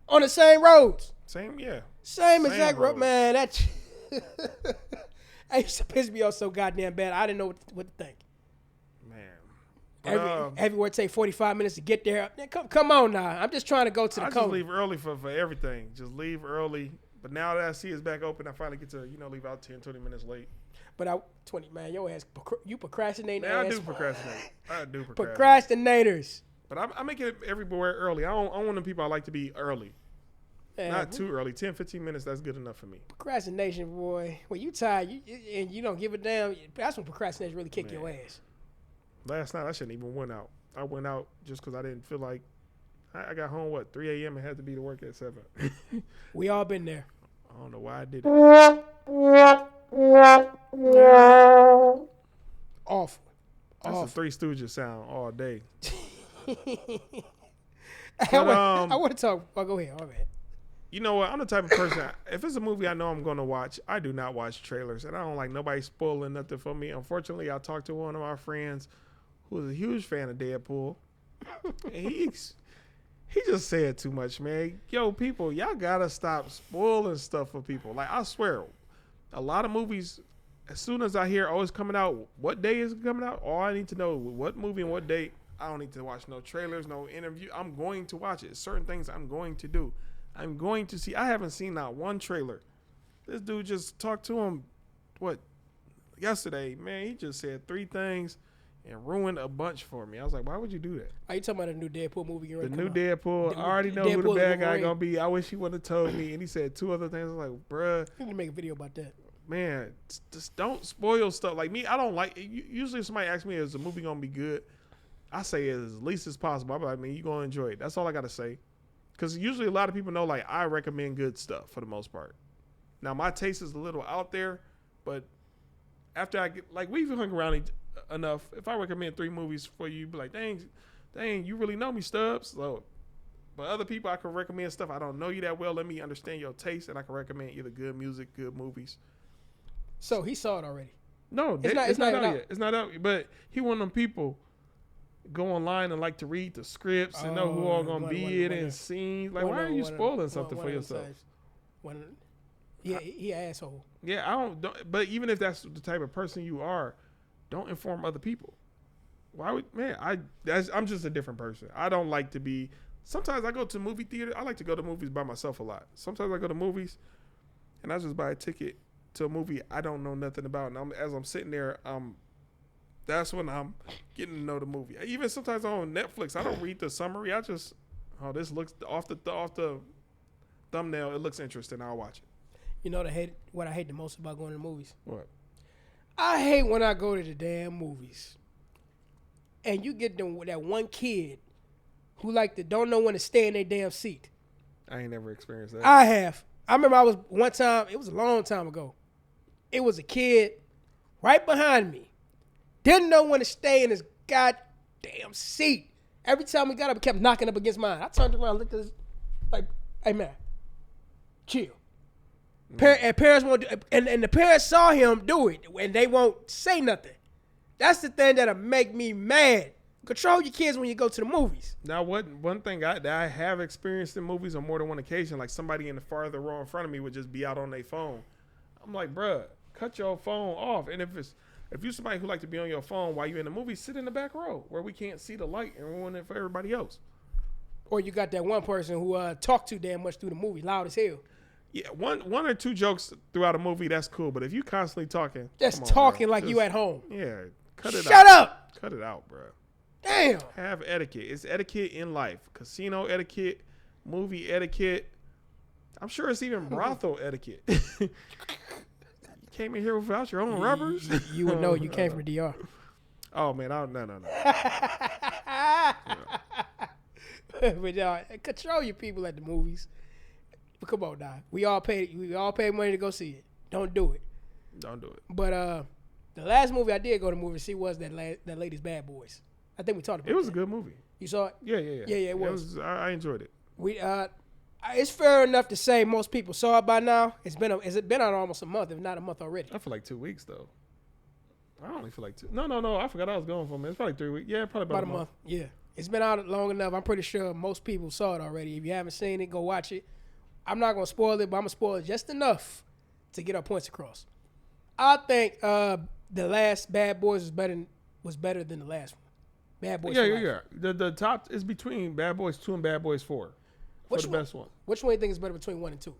on the same roads. Same exact road, man. That used to piss me off so goddamn bad. I didn't know what to think. Man, Everywhere take 45 minutes to get there. Man, come on now. I'm just trying to go to the I coast. just leave early for everything. Just leave early. But now that I see it's back open, I finally get to, leave out 10, 20 minutes late. But 20, man, your ass, you procrastinating. Man, I do procrastinate. Procrastinators. But I make it everywhere early. I don't want the people I like to be early. Man, Not too early. 10, 15 minutes, that's good enough for me. Procrastination, boy. When you tired and you don't give a damn, that's when procrastination really kick your ass. Last night, I shouldn't even went out. I went out just because I didn't feel like I got home, 3 a.m. and had to be to work at 7. We all been there. I don't know why I did it. Awful. That's a Three Stooges sound all day. I want to talk. Oh, go ahead. All right. You know what? I'm the type of person, if it's a movie I know I'm going to watch, I do not watch trailers. And I don't like nobody spoiling nothing for me. Unfortunately, I talked to one of my friends who was a huge fan of Deadpool. And he just said too much, man. Yo, people, y'all got to stop spoiling stuff for people. Like, I swear, a lot of movies, as soon as I hear, it's coming out, what day is it coming out? All I need to know, what movie and what date. I don't need to watch no trailers, no interview. I'm going to watch it. Certain things I'm going to do. I'm going to see. I haven't seen not one trailer. This dude just talked to him, yesterday, man. He just said 3 things and ruined a bunch for me. I was like, why would you do that? Are you talking about the new Deadpool movie? The new Deadpool. I already know who the bad guy going to be. I wish he would have told me. And he said 2 other things. I was like, bruh. You need to make a video about that. Man, just don't spoil stuff. Like me, I don't like it. Usually if somebody asks me, is the movie going to be good? I say it as least as possible. I'm like, man, you're going to enjoy it. That's all I got to say. Because usually a lot of people know, like, I recommend good stuff for the most part. Now, my taste is a little out there, but after I get, like, we've hung around enough. If I recommend 3 movies for you, you'd be like, dang, you really know me, Stubbs. So, but other people, I can recommend stuff. I don't know you that well. Let me understand your taste, and I can recommend either good music, good movies. So, he saw it already? No, it's not out yet. It's not out yet. But he one of them people go online and like to read the scripts and know who all gonna be in it and scenes. Like, why are you spoiling something for yourself? He an asshole. Yeah, I don't. But even if that's the type of person you are, don't inform other people. Why would I'm just a different person. I don't like to be. Sometimes I go to movie theater. I like to go to movies by myself a lot. Sometimes I go to movies, and I just buy a ticket to a movie I don't know nothing about. And as I'm sitting there, that's when I'm getting to know the movie. Even sometimes on Netflix, I don't read the summary. I just, this looks off the thumbnail. It looks interesting. I'll watch it. You know what I hate the most about going to the movies? What? I hate when I go to the damn movies, and you get that one kid who don't know when to stay in their damn seat. I ain't never experienced that. I have. I remember one time. It was a long time ago. It was a kid right behind me. Didn't know when to stay in his goddamn seat. Every time we got up, he kept knocking up against mine. I turned around, looked at his, like, hey man, chill. And parents won't do, and the parents saw him do it, and they won't say nothing. That's the thing that'll make me mad. Control your kids when you go to the movies. Now, one thing that I have experienced in movies on more than one occasion, like somebody in the farther row in front of me would just be out on their phone. I'm like, bruh, cut your phone off. And if you're somebody who like to be on your phone while you're in the movie, sit in the back row where we can't see the light and ruin it for everybody else. Or you got that one person who talk too damn much through the movie, loud as hell. Yeah, one or 2 jokes throughout a movie, that's cool. But if you constantly talking, talking like you at home. Yeah, cut it out. Shut up. Cut it out, bro. Damn. Have etiquette. It's etiquette in life. Casino etiquette, movie etiquette. I'm sure it's even brothel etiquette. You came in here without your own rubbers? You would know you came from DR. Oh, man. No. But y'all, control your people at the movies. But come on, now. We all pay money to go see it. Don't do it. Don't do it. But the last movie I did go to movie to see was that latest Bad Boys. I think we talked about it. It was a good movie. You saw it? Yeah. Yeah, it was. I enjoyed it. It's fair enough to say most people saw it by now. It's been out almost a month, if not a month already. I feel like 2 weeks, though. I only feel like 2. No. I forgot I was going for a minute. It's probably 3 weeks. Yeah, probably about a month. Yeah. It's been out long enough. I'm pretty sure most people saw it already. If you haven't seen it, go watch it. I'm not going to spoil it, but I'm going to spoil it just enough to get our points across. I think the last Bad Boys was better than the last one. Bad Boys. Yeah, for yeah, Life. yeah. The top is between Bad Boys 2 and Bad Boys 4. For the best one. Which one do you think is better between 1 and 2?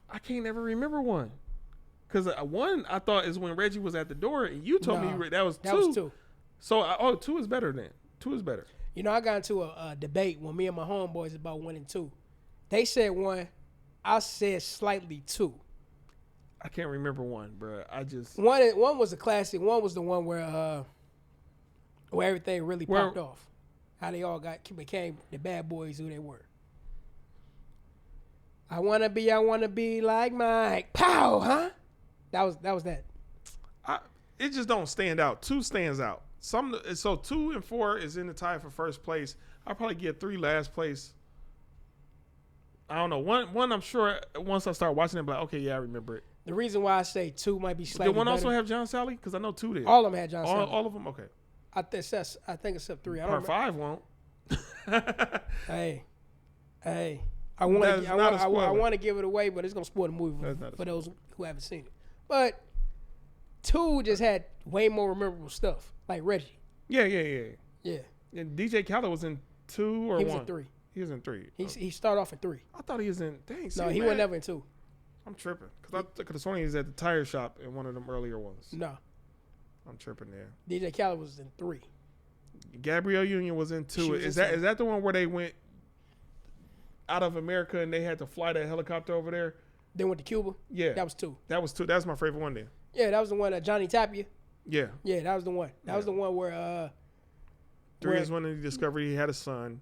I can't ever remember one. Because one I thought is when Reggie was at the door, and you told me that was 2. That was 2. So 2 is better then. 2 is better. You know, I got into a debate with me and my homeboys about 1 and 2. They said 1. I said slightly 2. I can't remember 1, bro. I just 1 was a classic. 1 was the one where everything really popped off. How they all became the bad boys who they were. I wanna be like Mike. Pow, huh? That was that. It just don't stand out. 2 stands out. So 2 and 4 is in the tie for first place. I'll probably get 3 last place. I don't know. One I'm sure once I start watching it, I'm like, okay, yeah, I remember it. The reason why I say 2 might be slightly Did one better, also have John Sally? Because I know 2 did. all of them had John Sally. All of them? Okay. I think except 3. I Part don't 5 won't. Hey. I want to give it away, but it's gonna spoil the movie for those who haven't seen it. But 2 just had way more memorable stuff, like Reggie. Yeah. Yeah. And DJ Khaled was in 2 or 1? He was in 3. He was in 3. He started off in 3. I thought he was in. Dang. No, he wasn't ever in 2. I'm tripping because I could have sworn he was at the tire shop in one of them earlier ones. No. I'm tripping there. DJ Khaled was in 3. Gabrielle Union was in 2. Is that the one where they went out of America and they had to fly that helicopter over there? They went to Cuba? Yeah. That was 2. That was 2. That's my favorite one then. Yeah, that was the one that Johnny Tapia. Yeah. Yeah, that was the one. That was the one where 3 is when he discovered he had a son.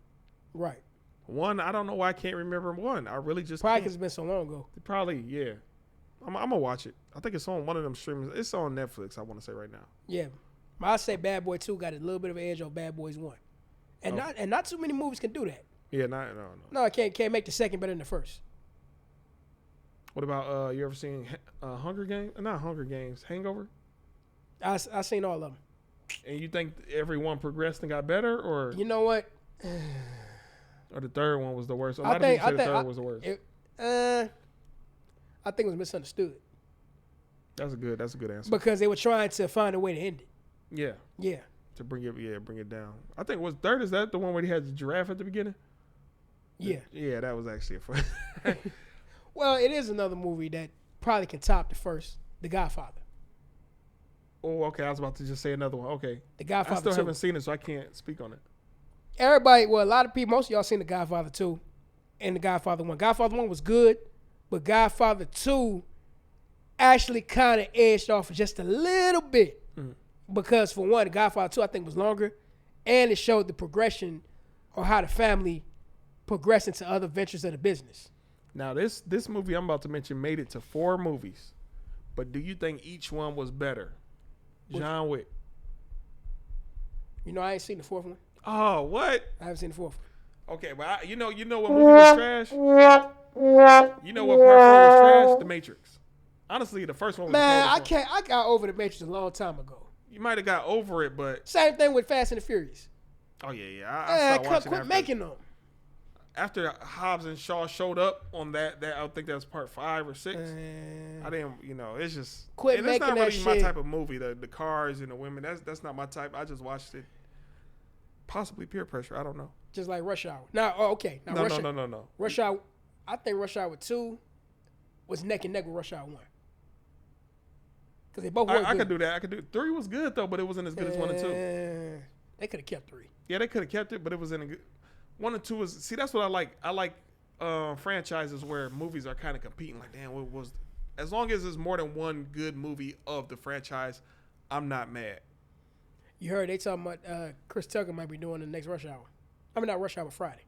Right. 1, I don't know why I can't remember 1. I really just probably can't. because it's been so long ago. Probably, yeah. I'm gonna watch it. I think it's on one of them streamers. It's on Netflix, I want to say right now. Yeah. But I say Bad Boy 2 got a little bit of an edge on Bad Boys 1. And not too many movies can do that. Yeah, no. No, I can't make the second better than the first. What about you ever seen Hunger Games? Not Hunger Games, Hangover? I seen all of them. And you think every one progressed and got better, or you know what? or the third one was the worst? A lot of people say the third was the worst. I think it was misunderstood. That's a good answer. Because they were trying to find a way to end it. Yeah. Yeah. To bring it down. I think was third. Is that the one where he had the giraffe at the beginning? Yeah. Yeah, that was actually a fun. Well, it is another movie that probably can top the first, The Godfather. Oh, okay. I was about to just say another one. Okay. The Godfather I still 2. haven't seen it, so I can't speak on it. A lot of people, most of y'all seen The Godfather 2 and The Godfather 1. Godfather 1 was good, but Godfather 2 actually kind of edged off just a little bit. Because for one, The Godfather 2 I think was longer, and it showed the progression or how the family progressed into other ventures of the business. Now, this movie I'm about to mention made it to 4 movies, but do you think each one was better? John Wick. You know, I ain't seen the 4th one. Oh, what? I haven't seen the 4th one. Okay, but you know what movie was trash? You know what part 4 was trash? The Matrix. Honestly, the first one was Man, I got over The Matrix a long time ago. You might have got over it, but same thing with Fast and the Furious. Oh yeah. I stopped watching quit making them. After Hobbs and Shaw showed up on that I think that was part 5 or 6. I didn't, it's just quit and making that's not that really shit. my type of movie. The cars and the women. That's not my type. I just watched it. Possibly peer pressure. I don't know. Just like Rush Hour. Okay. No. Rush Hour. I think Rush Hour 2 was neck and neck with Rush Hour 1. Because they both were good. I could do that. 3 was good though, but it wasn't as good as 1 and 2. They could have kept 3. Yeah, they could have kept it, but it was in a good. 1 and 2 is. See, that's what I like. I like franchises where movies are kind of competing. Like, damn, what was? As long as there's more than one good movie of the franchise, I'm not mad. You heard they talking about Chris Tucker might be doing the next Rush Hour. I mean, not Rush Hour, Friday.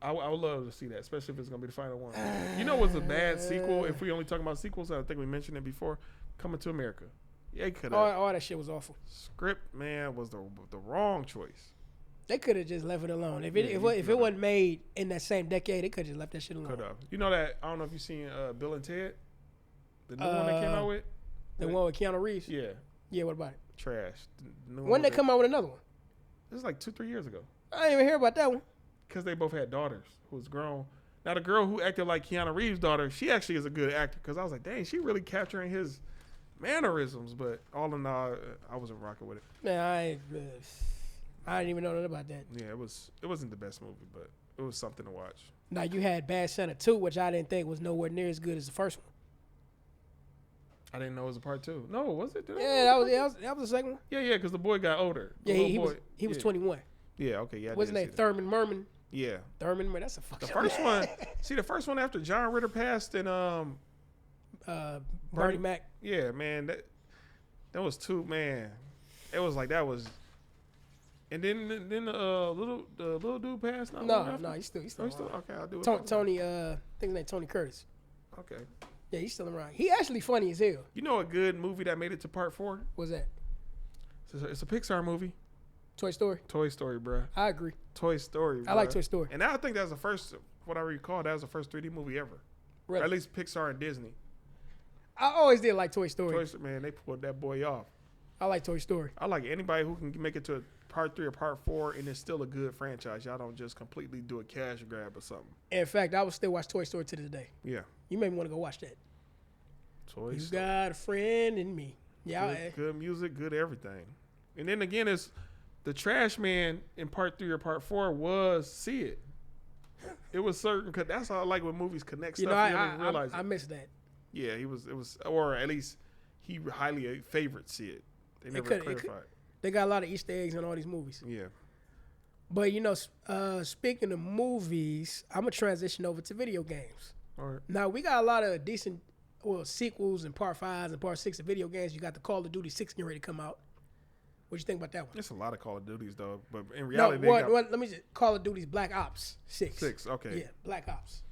I would love to see that, especially if it's going to be the final one. You know what's a bad sequel? If we only talking about sequels, I think we mentioned it before. Coming to America. Yeah, he could have. All that shit was awful. Script, man, was the wrong choice. They could have just left it alone. If it wasn't made in that same decade, they could have just left that shit alone. Could have. You know that, I don't know if you've seen Bill and Ted? The new one they came out with? The one with Keanu Reeves? Yeah. Yeah, what about it? Trash. When they come out with another one? This is like 2-3 years ago. I didn't even hear about that one. Because they both had daughters who was grown. Now, the girl who acted like Keanu Reeves' daughter, she actually is a good actor. Because I was like, dang, she really capturing his mannerisms. But all in all, I wasn't rocking with it. Man, I didn't even know nothing about that. Yeah, it wasn't the best movie, but it was something to watch. Now, you had Bad Santa 2, which I didn't think was nowhere near as good as the first one. I didn't know it was a part 2. No, was it? Yeah, that was the second one. Yeah, because the boy got older. Yeah, he was 21. Yeah, okay, yeah. What's his name? Thurman Merman. Yeah. Thurman Merman, that's a fucking... The first one, the first one after John Ritter passed and Bernie Mac. Yeah, man, that was two, man. It was like that was... And then the little dude passed. No, he's still Okay, I'll do it. Tony, I think his name Tony Curtis. Okay. Yeah, he's still around. He actually funny as hell. You know a good movie that made it to part 4? What's that? It's a Pixar movie. Toy Story. Toy Story, bro. I agree. Toy Story. Bruh. I like Toy Story. And I think that was the first. What I recall, that was the first 3D movie ever. Really? Or at least Pixar and Disney. I always did like Toy Story. Toy Story, man, they pulled that boy off. I like Toy Story. I like anybody who can make it to part 3 or part 4, and it's still a good franchise. Y'all don't just completely do a cash grab or something. In fact, I would still watch Toy Story to this day. Yeah. You made me want to go watch that. Toy Story. You got a friend in me. Yeah. Good music, good everything. And then again, it's the trash man in part 3 or part 4 was Sid. It was certain, cause that's how I like when movies connect stuff. I missed that. Yeah, it was, or at least he highly favored Sid. They never clarified. They got a lot of Easter eggs in all these movies. Yeah. But speaking of movies, I'm gonna transition over to video games. All right. Now we got a lot of decent sequels and part 5s and part 6 of video games. You got the Call of Duty 6 getting ready to come out. What you think about that one? It's a lot of Call of Duties though, but in reality, let me just Call of Duty's Black Ops 6. 6, okay. Yeah, Black Ops.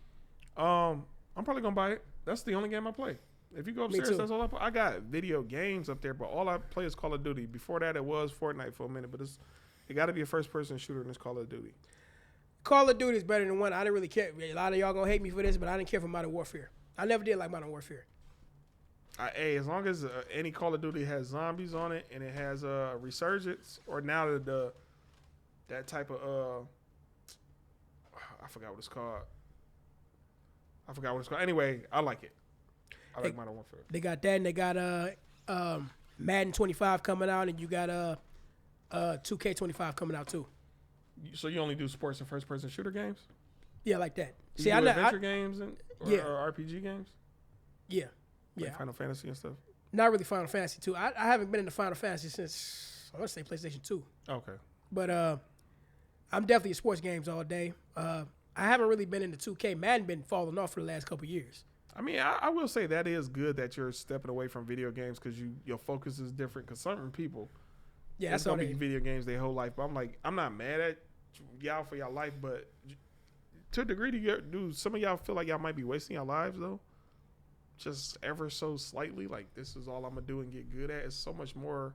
I'm probably gonna buy it. That's the only game I play. If you go upstairs, that's all I play. I got video games up there, but all I play is Call of Duty. Before that, it was Fortnite for a minute, but it got to be a first-person shooter in this Call of Duty. Call of Duty is better than one. I didn't really care. A lot of y'all gonna hate me for this, but I didn't care for Modern Warfare. I never did like Modern Warfare. Hey, as long as any Call of Duty has zombies on it and it has resurgence, or now that type of I forgot what it's called. Anyway, I like it. I like Modern Warfare. They got that, and they got Madden 25 coming out, and you got 2K25 coming out too. So you only do sports and first-person shooter games? Yeah, like that. See, I know adventure games or RPG games. Yeah. Like Yeah. Final Fantasy and stuff. Not really Final Fantasy 2. I haven't been into Final Fantasy since I want to say PlayStation 2. Okay. But I'm definitely a sports games all day. I haven't really been into 2K. Madden been falling off for the last couple of years. I mean, I will say that is good that you're stepping away from video games because your focus is different. Because certain people, that's gonna be video games their whole life. But I'm not mad at y'all for y'all life, but to a degree, do some of y'all feel like y'all might be wasting your lives though? Just ever so slightly, like this is all I'm gonna do and get good at. It's so much more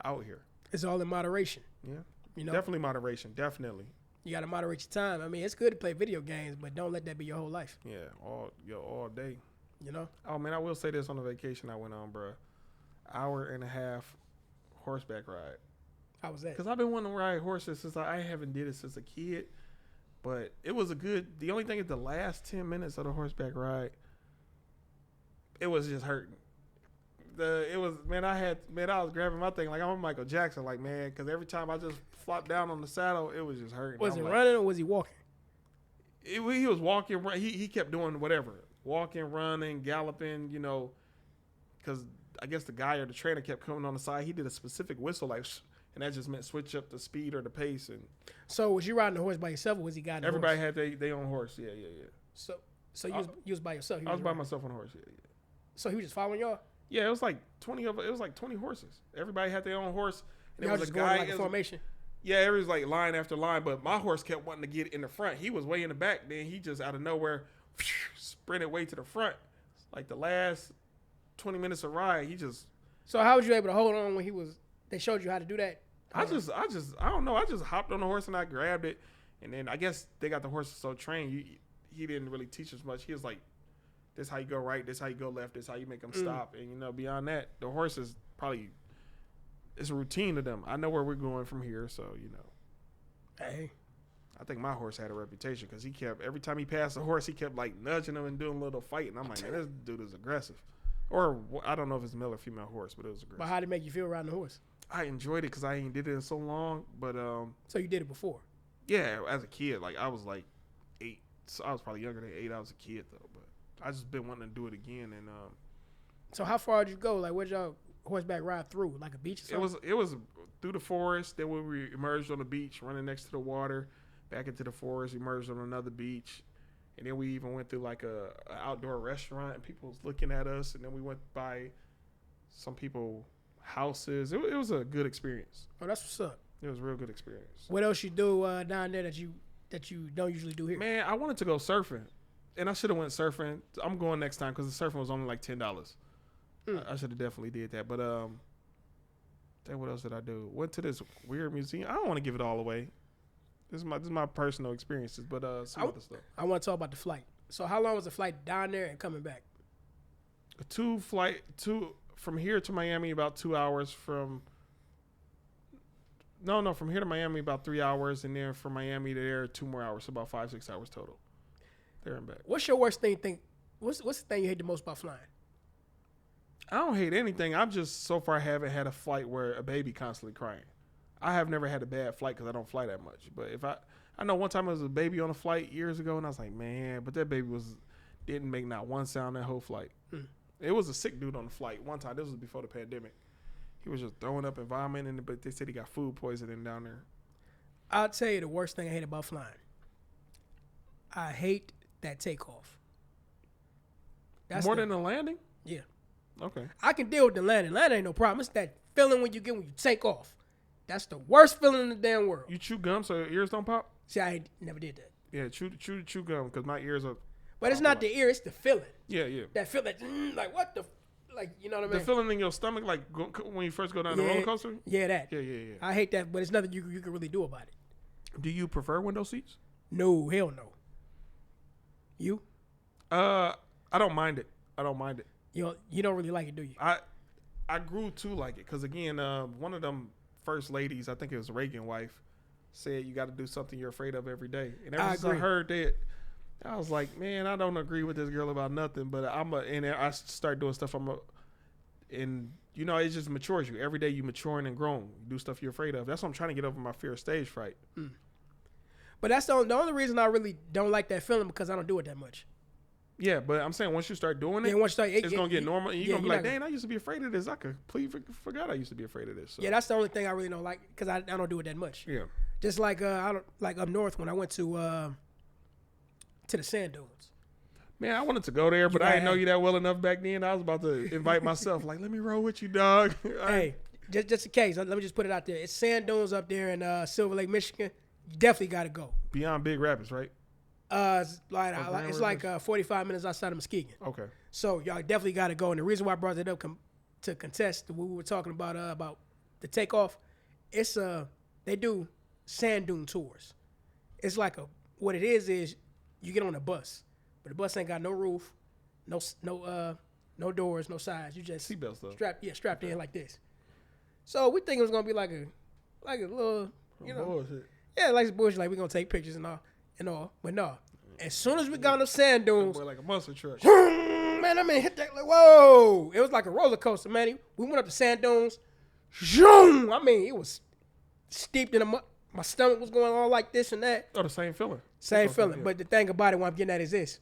out here. It's all in moderation. Yeah, definitely moderation. Definitely. You gotta moderate your time. I mean, it's good to play video games, but don't let that be your whole life. Yeah, all day. You know. Oh man, I will say this on the vacation I went on, bro. 1.5-hour horseback ride. How was that? Because I've been wanting to ride horses since I haven't did it since a kid, but it was the only thing is the last 10 minutes of the horseback ride, it was just hurting. I was grabbing my thing like I'm Michael Jackson, like man, because every time I just flopped down on the saddle, it was just hurting. Was he running or was he walking? He was walking. He kept doing whatever, walking, running, galloping. You know, because I guess the guy or the trainer kept coming on the side. He did a specific whistle, like, and that just meant switch up the speed or the pace. And so was you riding the horse by yourself, or was he guiding? Everybody had their own horse. Yeah. So you was by yourself. I was by myself on a horse. Yeah. So he was just following y'all. Yeah, it was like 20 horses. Everybody had their own horse. And y'all just going like a formation. Yeah, it was like line after line, but my horse kept wanting to get in the front. He was way in the back. Then he just out of nowhere sprinted way to the front. Like the last 20 minutes of ride, he just. So how was you able to hold on when they showed you how to do that? I don't know. I just hopped on the horse and I grabbed it, and then I guess they got the horses so trained. He didn't really teach us much. He was like, this how you go right, this how you go left, this how you make them stop. And, beyond that, the horse is probably, it's a routine to them. I know where we're going from here, so, Hey. I think my horse had a reputation because every time he passed the horse, he kept, like, nudging him and doing a little fight. And I'm like, man, this dude is aggressive. Or I don't know if it's a male or female horse, but it was aggressive. But how did it make you feel riding the horse? I enjoyed it because I ain't did it in so long. But So you did it before? yeah, as a kid, like I was like 8. So I was probably younger than 8. I was a kid though, but I just been wanting to do it again. And So how far did you go? Like, where'd y'all horseback ride through? Like a beach or something? it was through the forest. Then we emerged on the beach, running next to the water, back into the forest, emerged on another beach. And then we even went through like a outdoor restaurant, and people was looking at us. And then we went by some people houses. It was a good experience. Oh, that's what's up. It was a real good experience. What else you do down there that you don't usually do here? Man, I wanted to go surfing, and I should have went surfing. I'm going next time because the surfing was only like $10. I should have definitely did that. But then what else did I do? Went to this weird museum. I don't want to give it all away. This is my personal experiences, but some other stuff. I want to talk about the flight. So how long was the flight down there and coming back? Two from here to Miami about 2 hours. From here to Miami about 3 hours, and then from Miami to there 2 more hours, so about 5-6 hours total. There and back. What's your worst thing? What's the thing you hate the most about flying? I don't hate anything. I've just so far haven't had a flight where a baby constantly crying. I have never had a bad flight because I don't fly that much. But if I know one time there was a baby on a flight years ago, and I was like, man, but that baby didn't make not one sound that whole flight. It was a sick dude on the flight one time. This was before the pandemic. He was just throwing up and vomiting, but they said he got food poisoning down there. I'll tell you the worst thing I hate about flying. I hate that takeoff. More than the landing? Yeah. Okay. I can deal with the landing. Landing ain't no problem. It's that feeling when you take off. That's the worst feeling in the damn world. You chew gum so your ears don't pop? See, I never did that. Yeah, chew gum because my ears are. But it's not the ear, it's the feeling. Yeah, yeah. That feeling, like what the, like, you know what I mean? The feeling in your stomach, like when you first go down the roller coaster? Yeah, that. Yeah. I hate that, but it's nothing you can really do about it. Do you prefer window seats? No, hell no. You? I don't mind it. You don't really like it, do you? I grew to like it because, again, one of them first ladies, I think it was Reagan's wife, said you got to do something you're afraid of every day. And ever since I heard that, I was like, man, I don't agree with this girl about nothing, but and I start doing stuff. And you know, it just matures you. Every day you maturing and growing. You do stuff you're afraid of. That's what I'm trying to get over my fear of stage fright. But that's the only reason I really don't like that feeling, because I don't do it that much. Yeah, but I'm saying once you start doing it, it's going to get normal. And you're going to be like, dang, I used to be afraid of this. I completely forgot I used to be afraid of this. So. Yeah, that's the only thing I really don't like, because I don't do it that much. Yeah. Just like I don't like up north when I went to the sand dunes. Man, I wanted to go there, but I didn't know you that well enough back then. I was about to invite myself, like, let me roll with you, dog. Hey, just in case, let me just put it out there. It's sand dunes up there in Silver Lake, Michigan. You definitely got to go. Beyond Big Rapids, right? It's like 45 minutes outside of Muskegon. Okay. So y'all definitely got to go. And the reason why I brought it up to contest what we were talking about the takeoff, it's they do sand dune tours. It's like what it is you get on a bus, but the bus ain't got no roof, no doors, no sides. You just seatbelts though. Strapped in like this. So we think it was gonna be like a little, bullshit. Yeah, like some bullshit. Like we're gonna take pictures and all, but no. As soon as we got on the sand dunes, like a monster truck. Man, I mean, hit that like whoa! It was like a roller coaster, man. We went up the sand dunes. Zoom! I mean, it was steeped in the mud. My stomach was going on like this and that. Oh, the same feeling. Same feeling. Yeah. But the thing about it, what I'm getting at is this.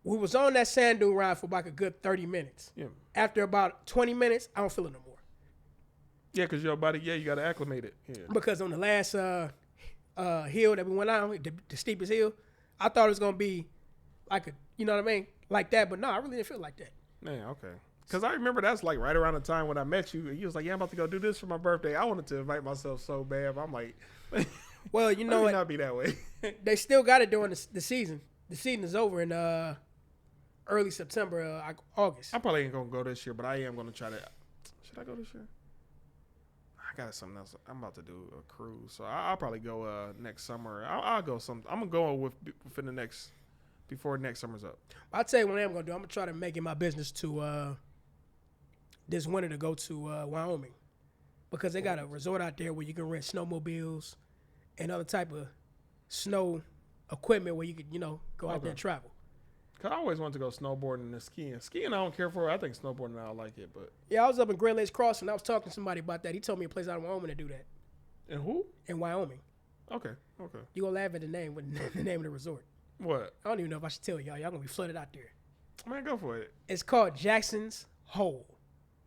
We was on that sand dune ride for like a good 30 minutes. Yeah. After about 20 minutes, I don't feel it no more. Yeah, because your body, you got to acclimate it. Yeah. Because on the last hill that we went on, the steepest hill, I thought it was going to be like like that. But no, I really didn't feel like that. Man, okay. Because I remember that's like right around the time when I met you. And you was like, yeah, I'm about to go do this for my birthday. I wanted to invite myself so bad. But I'm like, well, you know what? Not be that way. They still got it during the season. The season is over in early September, August. I probably ain't going to go this year, but I am going to try to. Should I go this year? I got something else. I'm about to do a cruise. So I'll probably go next summer. I'll go I'm going to go before next summer's up. I'll tell you what I'm going to do. I'm going to try to make it my business to this winter to go to Wyoming, because they got a resort out there where you can rent snowmobiles and other type of snow equipment where you could, go out there and travel. Cause I always wanted to go snowboarding and skiing. Skiing I don't care for. I think snowboarding I like it, but Yeah, I was up in Great Lakes Crossing. I was talking to somebody about that. He told me a place out in Wyoming to do that. and who? In Wyoming. Okay. You gonna laugh at the name, but the name of the resort. What? I don't even know if I should tell y'all. Y'all gonna be flooded out there. Man, go for it. It's called Jackson's Hole.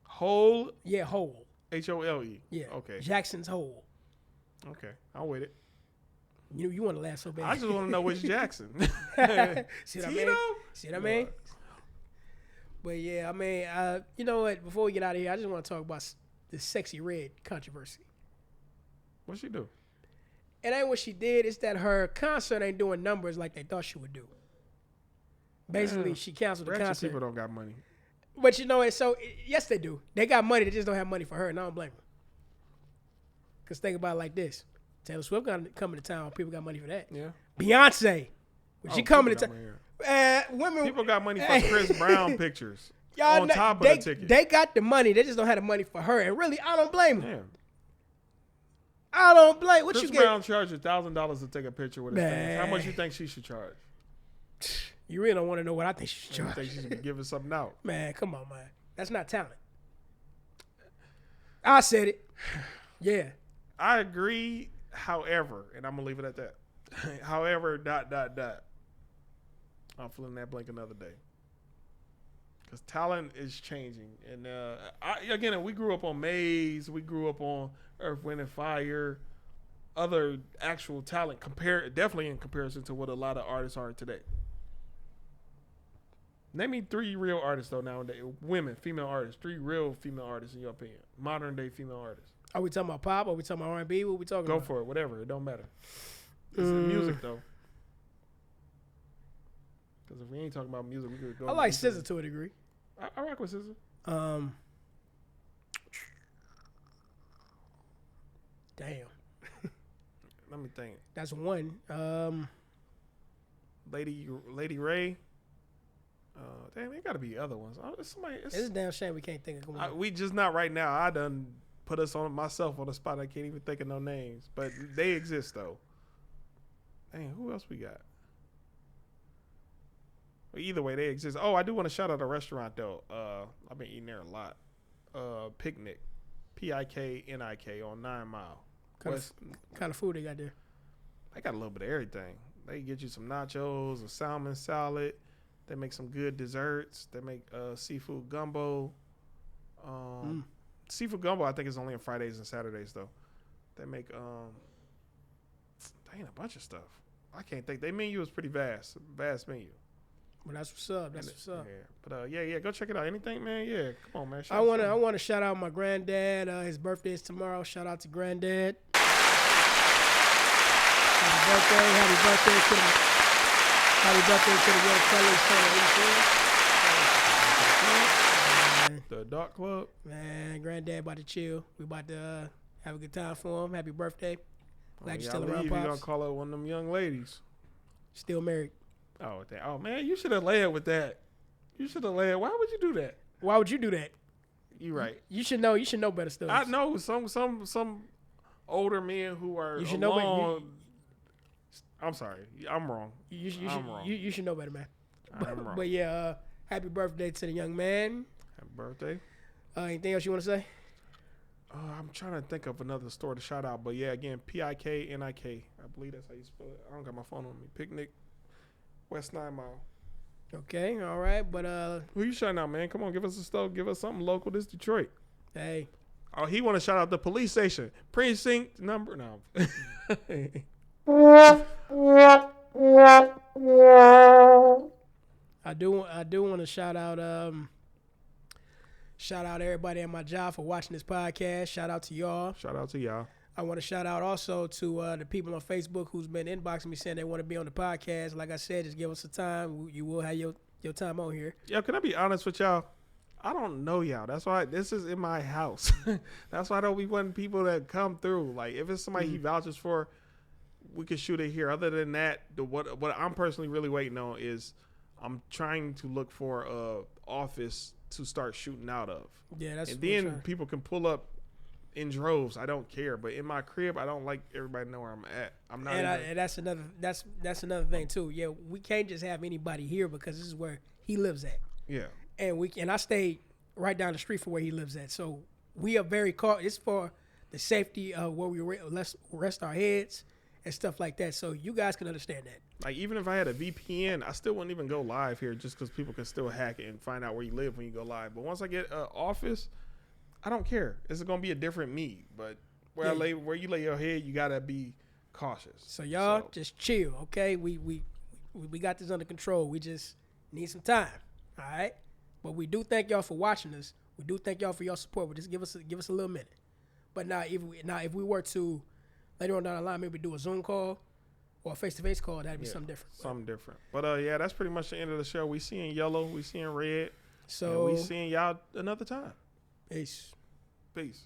Hole. Yeah, Hole. HOLE. Yeah. Okay. Jackson's Hole. Okay. I'll wait it. You want to laugh so bad. I just want to know which Jackson. See what I mean? See what I mean? But yeah, I mean, you know what? Before we get out of here, I just want to talk about the Sexy Red controversy. What'd she do? It ain't what she did. It's that her concert ain't doing numbers like they thought she would do. Basically, she canceled the Ratchet concert. people don't got money. But you know what? So, yes, they do. They got money. They just don't have money for her, and I don't blame them. Because think about it like this. Taylor Swift coming to town. People got money for that. Yeah. Beyonce. When she coming to town. Women. People got money for Chris Brown pictures. Y'all on know, top of the ticket. They got the money. They just don't have the money for her. And really, I don't blame them. Damn. I don't blame. What Chris you get? Brown charged $1,000 to take a picture with his fans. How much you think she should charge? You really don't want to know what I think she should charge. I think she should be giving something out. Man, come on, man. That's not talent. I said it. Yeah. I agree. However, and I'm gonna leave it at that. However, ... I'm filling that blank another day. Because talent is changing, and again, we grew up on Maze, we grew up on Earth, Wind, and Fire, other actual talent. Definitely in comparison to what a lot of artists are today. Name me 3 real artists though nowadays. Women, female artists. 3 real female artists in your opinion. Modern day female artists. Are we talking about pop? Are we talking about R&B? What we talking about? Go for it. Whatever. It don't matter. It's the music though. Because if we ain't talking about music, we could go. I like SZA to a degree. I rock with SZA. Damn. Let me think. That's one. Lady Ray. Damn, there got to be other ones. It's a damn shame we can't think of one. We just not right now. I done put myself on the spot. I can't even think of no names, but they exist though. Dang, who else we got? Well, either way, they exist. Oh, I do want to shout out a restaurant though. I've been eating there a lot. Picnic, PIKNIK on 9 Mile. Kind of food they got there? They got a little bit of everything. They get you some nachos, a salmon salad. They make some good desserts. They make seafood gumbo. Seafood gumbo, I think, is only on Fridays and Saturdays, though. They make, a bunch of stuff. I can't think. Their menu is pretty vast menu. Well, that's what's up. That's what's up. Yeah. But, yeah, go check it out. Anything, man? Yeah, come on, man. I want to shout out my granddad. His birthday is tomorrow. Shout out to granddad. Happy birthday to the young fellas. The Dark Club. Man, granddad about to chill. We about to have a good time for him. Happy birthday. Glad you're still around, Pops. You're going to call her one of them young ladies. Still married. Oh, man, you should have led with that. You should have led. Why would you do that? Why would you do that? You right. You should know better stuff. I know some older men who are you should know better. I'm sorry. I'm wrong. I'm wrong. You should know better, man. I'm wrong. But yeah, happy birthday to the young man. Happy birthday. Anything else you want to say? I'm trying to think of another store to shout out. But yeah, again, PIKNIK. I believe that's how you spell it. I don't got my phone on me. Picnic, West 9 Mile. Okay, all right. But who you shouting out, man? Come on, give us a stuff. Give us something local. This Detroit. Hey. Oh, he want to shout out the police station. Precinct number. No. I do want to shout out everybody at my job for watching this podcast. Shout out to y'all. Shout out to y'all. I want to shout out also to the people on Facebook who's been inboxing me saying they want to be on the podcast. Like I said, just give us a time. You will have your time on here. Yo, can I be honest with y'all? I don't know y'all. That's why this is in my house. That's why I don't be wanting people that come through. Like if it's somebody he vouches for, we could shoot it here. Other than that, what I'm personally really waiting on is I'm trying to look for a office to start shooting out of. Yeah, that's. And then people can pull up in droves. I don't care. But in my crib, I don't like everybody to know where I'm at. I'm not. And that's another thing too. Yeah, we can't just have anybody here because this is where he lives at. Yeah. And I stayed right down the street from where he lives at. So we are very it's for the safety of where we rest our heads and stuff like that. So you guys can understand that. Like, even if I had a VPN, I still wouldn't even go live here just because people can still hack it and find out where you live when you go live. But once I get an office, I don't care. It's going to be a different me. But where you lay your head, you got to be cautious. So y'all just chill, okay? We got this under control. We just need some time, all right? But we do thank y'all for watching us. We do thank y'all for your support. But just give us a little minute. But now if we were to later on down the line maybe do a Zoom call or a face-to-face call, that'd be something different. Something different. But yeah, that's pretty much the end of the show. We seeing yellow, we seeing red. So we seeing y'all another time. Peace. Peace.